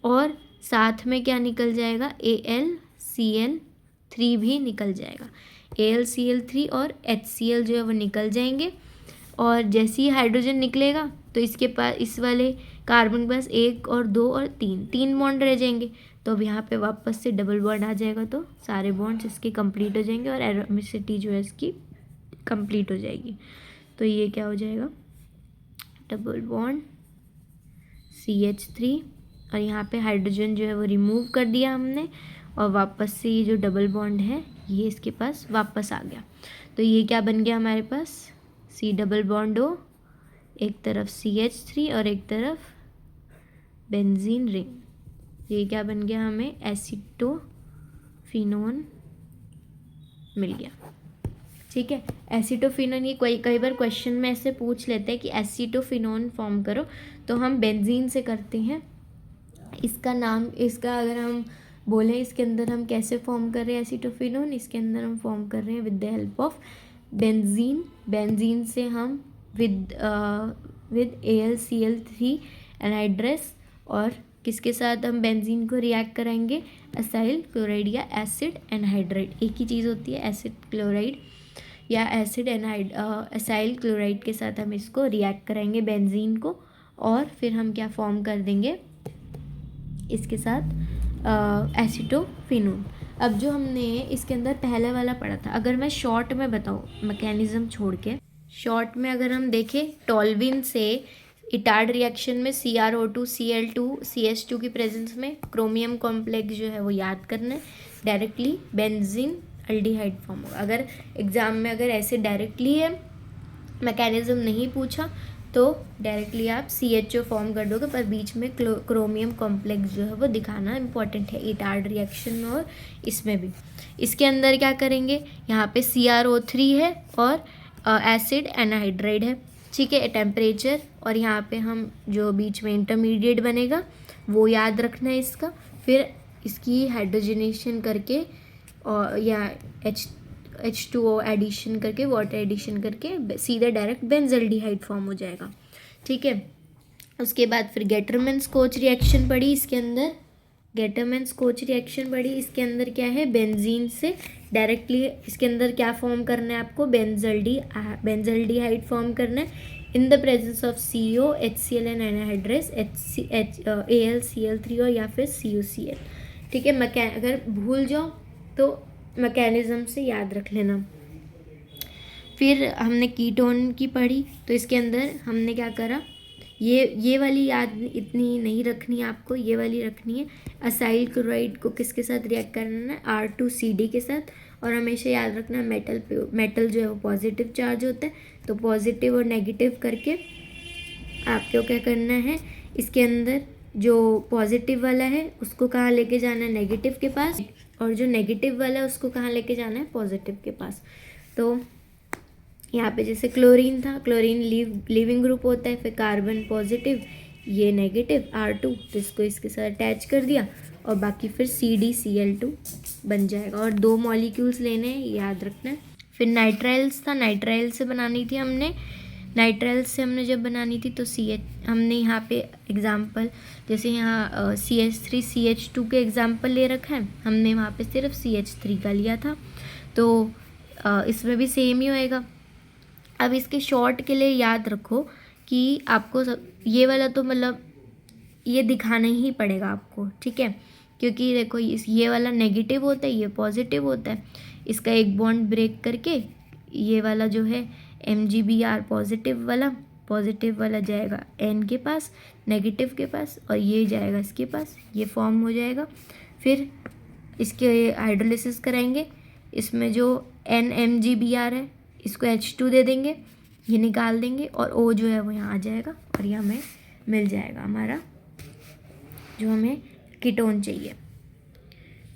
और साथ में क्या निकल जाएगा, AlCl3 भी निकल जाएगा। AlCl3 और HCl जो है वो निकल जाएंगे, और जैसे ही हाइड्रोजन निकलेगा तो इसके पास इस वाले कार्बन के पास 1 और 2 और 3 बॉन्ड रह जाएंगे। तो अब यहाँ पे वापस से डबल बॉन्ड आ जाएगा, तो सारे बॉन्ड्स इसके कंप्लीट हो जाएंगे और एरोमेसिटी जो है इसकी कंप्लीट हो जाएगी। तो ये क्या हो जाएगा, डबल बॉन्ड CH3, और यहाँ पे हाइड्रोजन जो है वो रिमूव कर दिया हमने, और वापस से ये जो डबल बॉन्ड है ये इसके पास वापस आ गया। तो ये क्या बन गया हमारे पास, C डबल बॉन्ड O, एक तरफ CH3 और एक तरफ बेंजीन रिंग। ये क्या बन गया, हमें एसीटोफिनोन मिल गया। ठीक है, एसीटोफिनोन, ये कई बार क्वेश्चन में ऐसे पूछ लेते हैं कि एसीटोफिनोन फॉर्म करो, तो हम बेंजीन से करते हैं। इसका नाम, इसका अगर हम बोलें इसके अंदर हम कैसे फॉर्म कर रहे हैं एसीटोफिनोन, इसके अंदर हम फॉर्म कर रहे हैं with the help of benzene. Benzene से हम विद AlCl3 एनहाइड्रस, और किसके साथ हम बेंजीन को रिएक्ट कराएंगे, एसाइल क्लोराइड या एसिड एनहाइड्राइड, एक ही चीज़ होती है एसिड क्लोराइड। या एसिड एनाइड एसाइल क्लोराइड के साथ हम इसको रिएक्ट कराएंगे बेंजीन को, और फिर हम क्या फॉर्म कर देंगे इसके साथ एसीटोफिनोन। अब जो हमने इसके अंदर पहले वाला पढ़ा था, अगर मैं शॉर्ट में बताऊँ मैकेनिज्म छोड़ के, शॉर्ट में अगर हम देखें टॉल्विन से इटार्ड रिएक्शन में CrO2 Cl2 CH2 की प्रेजेंस में क्रोमियम कॉम्प्लेक्स जो है वो याद करना है, डायरेक्टली बेंजीन अल्डिहाइड फॉर्म होगा। अगर एग्जाम में अगर ऐसे डायरेक्टली है मैकेनिज्म नहीं पूछा तो डायरेक्टली आप CHO फॉर्म कर दोगे, पर बीच में क्रोमियम कॉम्प्लेक्स जो है वो दिखाना इंपॉर्टेंट है इटार्ड रिएक्शन और इसमें भी। इसके अंदर क्या करेंगे, यहाँ पे CrO3 है और एसिड एनहाइड्राइड है, ठीक है, टेम्परेचर, और यहाँ पे हम जो बीच में इंटरमीडिएट बनेगा वो याद रखना है इसका। फिर इसकी हाइड्रोजनेशन करके और या H2O एडिशन करके, वाटर एडिशन करके सीधा डायरेक्ट बेंजल्डिहाइड फॉर्म हो जाएगा, ठीक है। उसके बाद फिर गेटरमैन-स्कोच रिएक्शन पड़ी इसके अंदर, गेटरमैन-स्कोच रिएक्शन पड़ी इसके अंदर क्या है, बेंजीन से डायरेक्टली इसके अंदर क्या फॉर्म करना है आपको, बेंजल्डिहाइड फॉर्म करना है in the presence of CO HCl and anhydrase AlCl3 और या फिर CuCl, ठीक है। अगर भूल जाओ तो मैकेनिज्म से याद रख लेना। फिर हमने कीटोन की पढ़ी, तो इसके अंदर हमने क्या करा, ये वाली याद इतनी नहीं रखनी है आपको, ये वाली रखनी है। असाइल क्लोराइड को किसके साथ रिएक्ट करना है, R2CD के साथ, और हमेशा याद रखना है मेटल जो है वो पॉजिटिव चार्ज होता है, तो पॉजिटिव और नेगेटिव करके आपको क्या करना है, इसके अंदर जो पॉजिटिव वाला है उसको कहाँ लेके जाना है, नेगेटिव के पास, और जो नेगेटिव वाला है उसको कहाँ लेके जाना है, पॉजिटिव के पास। तो यहाँ पे जैसे क्लोरीन था, क्लोरीन लिविंग ग्रुप होता है, फिर कार्बन पॉजिटिव, ये नेगेटिव R2, तो इसको इसके साथ अटैच कर दिया और बाकी फिर CdCl2 बन जाएगा, और 2 मॉलिक्यूल्स लेने हैं, याद रखना है। फिर नाइट्राइल्स था, नाइट्राइल से बनानी थी हमने, नाइट्राइल से हमने जब बनानी थी तो हमने यहाँ पे एग्जाम्पल जैसे यहाँ CH3 CH2 के एग्जाम्पल ले रखा है, हमने वहाँ पे सिर्फ CH3 का लिया था, तो इसमें भी सेम ही होएगा। अब इसके शॉर्ट के लिए याद रखो कि आपको ये वाला तो मतलब ये दिखाना ही पड़ेगा आपको, ठीक है, क्योंकि देखो ये वाला नेगेटिव होता है, ये पॉजिटिव होता है, इसका एक बॉन्ड ब्रेक करके ये वाला जो है MgBr पॉजिटिव वाला जाएगा N के पास, नेगेटिव के पास, और ये जाएगा इसके पास, ये फॉर्म हो जाएगा। फिर इसके हाइड्रोलिसिस कराएंगे, इसमें जो NMgBr है इसको H2 दे देंगे, ये निकाल देंगे, और O जो है वो यहाँ आ जाएगा, और ये हमें मिल जाएगा हमारा जो हमें कीटोन चाहिए।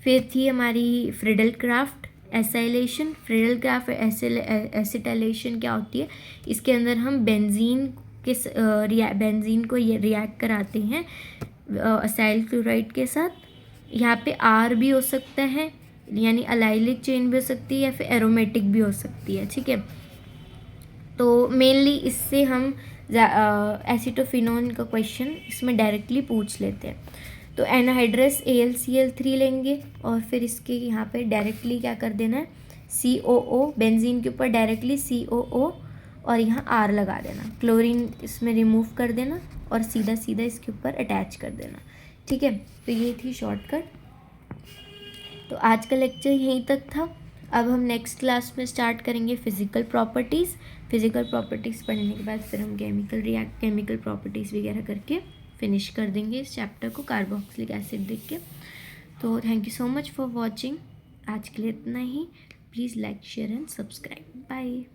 फिर थी हमारी फ्रीडल-क्राफ्ट एसाइलेशन। फ्रीडल-क्राफ्ट एसिटाइलेशन क्या होती है, इसके अंदर हम बेंजीन को ये रिएक्ट कराते हैं असाइल क्लोराइड के साथ। यहाँ पे R भी हो सकता है, यानी अलाइलिक चेन भी हो सकती है, या फिर एरोमेटिक भी हो सकती है, ठीक है। तो मेनली इससे हम एसीटोफिनोन का क्वेश्चन इसमें डायरेक्टली पूछ लेते हैं। तो एनहाइड्रस AlCl3 लेंगे और फिर इसके यहाँ पे डायरेक्टली क्या कर देना है, COO, बेंजीन के ऊपर डायरेक्टली COO और यहाँ R लगा देना, क्लोरीन इसमें रिमूव कर देना और सीधा सीधा इसके ऊपर अटैच कर देना, ठीक है। तो ये थी शॉर्टकट। तो आज का लेक्चर यहीं तक था। अब हम नेक्स्ट क्लास में स्टार्ट करेंगे फिज़िकल प्रॉपर्टीज़। फिज़िकल प्रॉपर्टीज़ पढ़ने के बाद फिर हम केमिकल प्रॉपर्टीज़ वगैरह करके फिनिश कर देंगे इस चैप्टर को कार्बोक्सिलिक एसिड देख के। तो thank you so much for watching. आज के लिए इतना ही। Please like share and subscribe. Bye.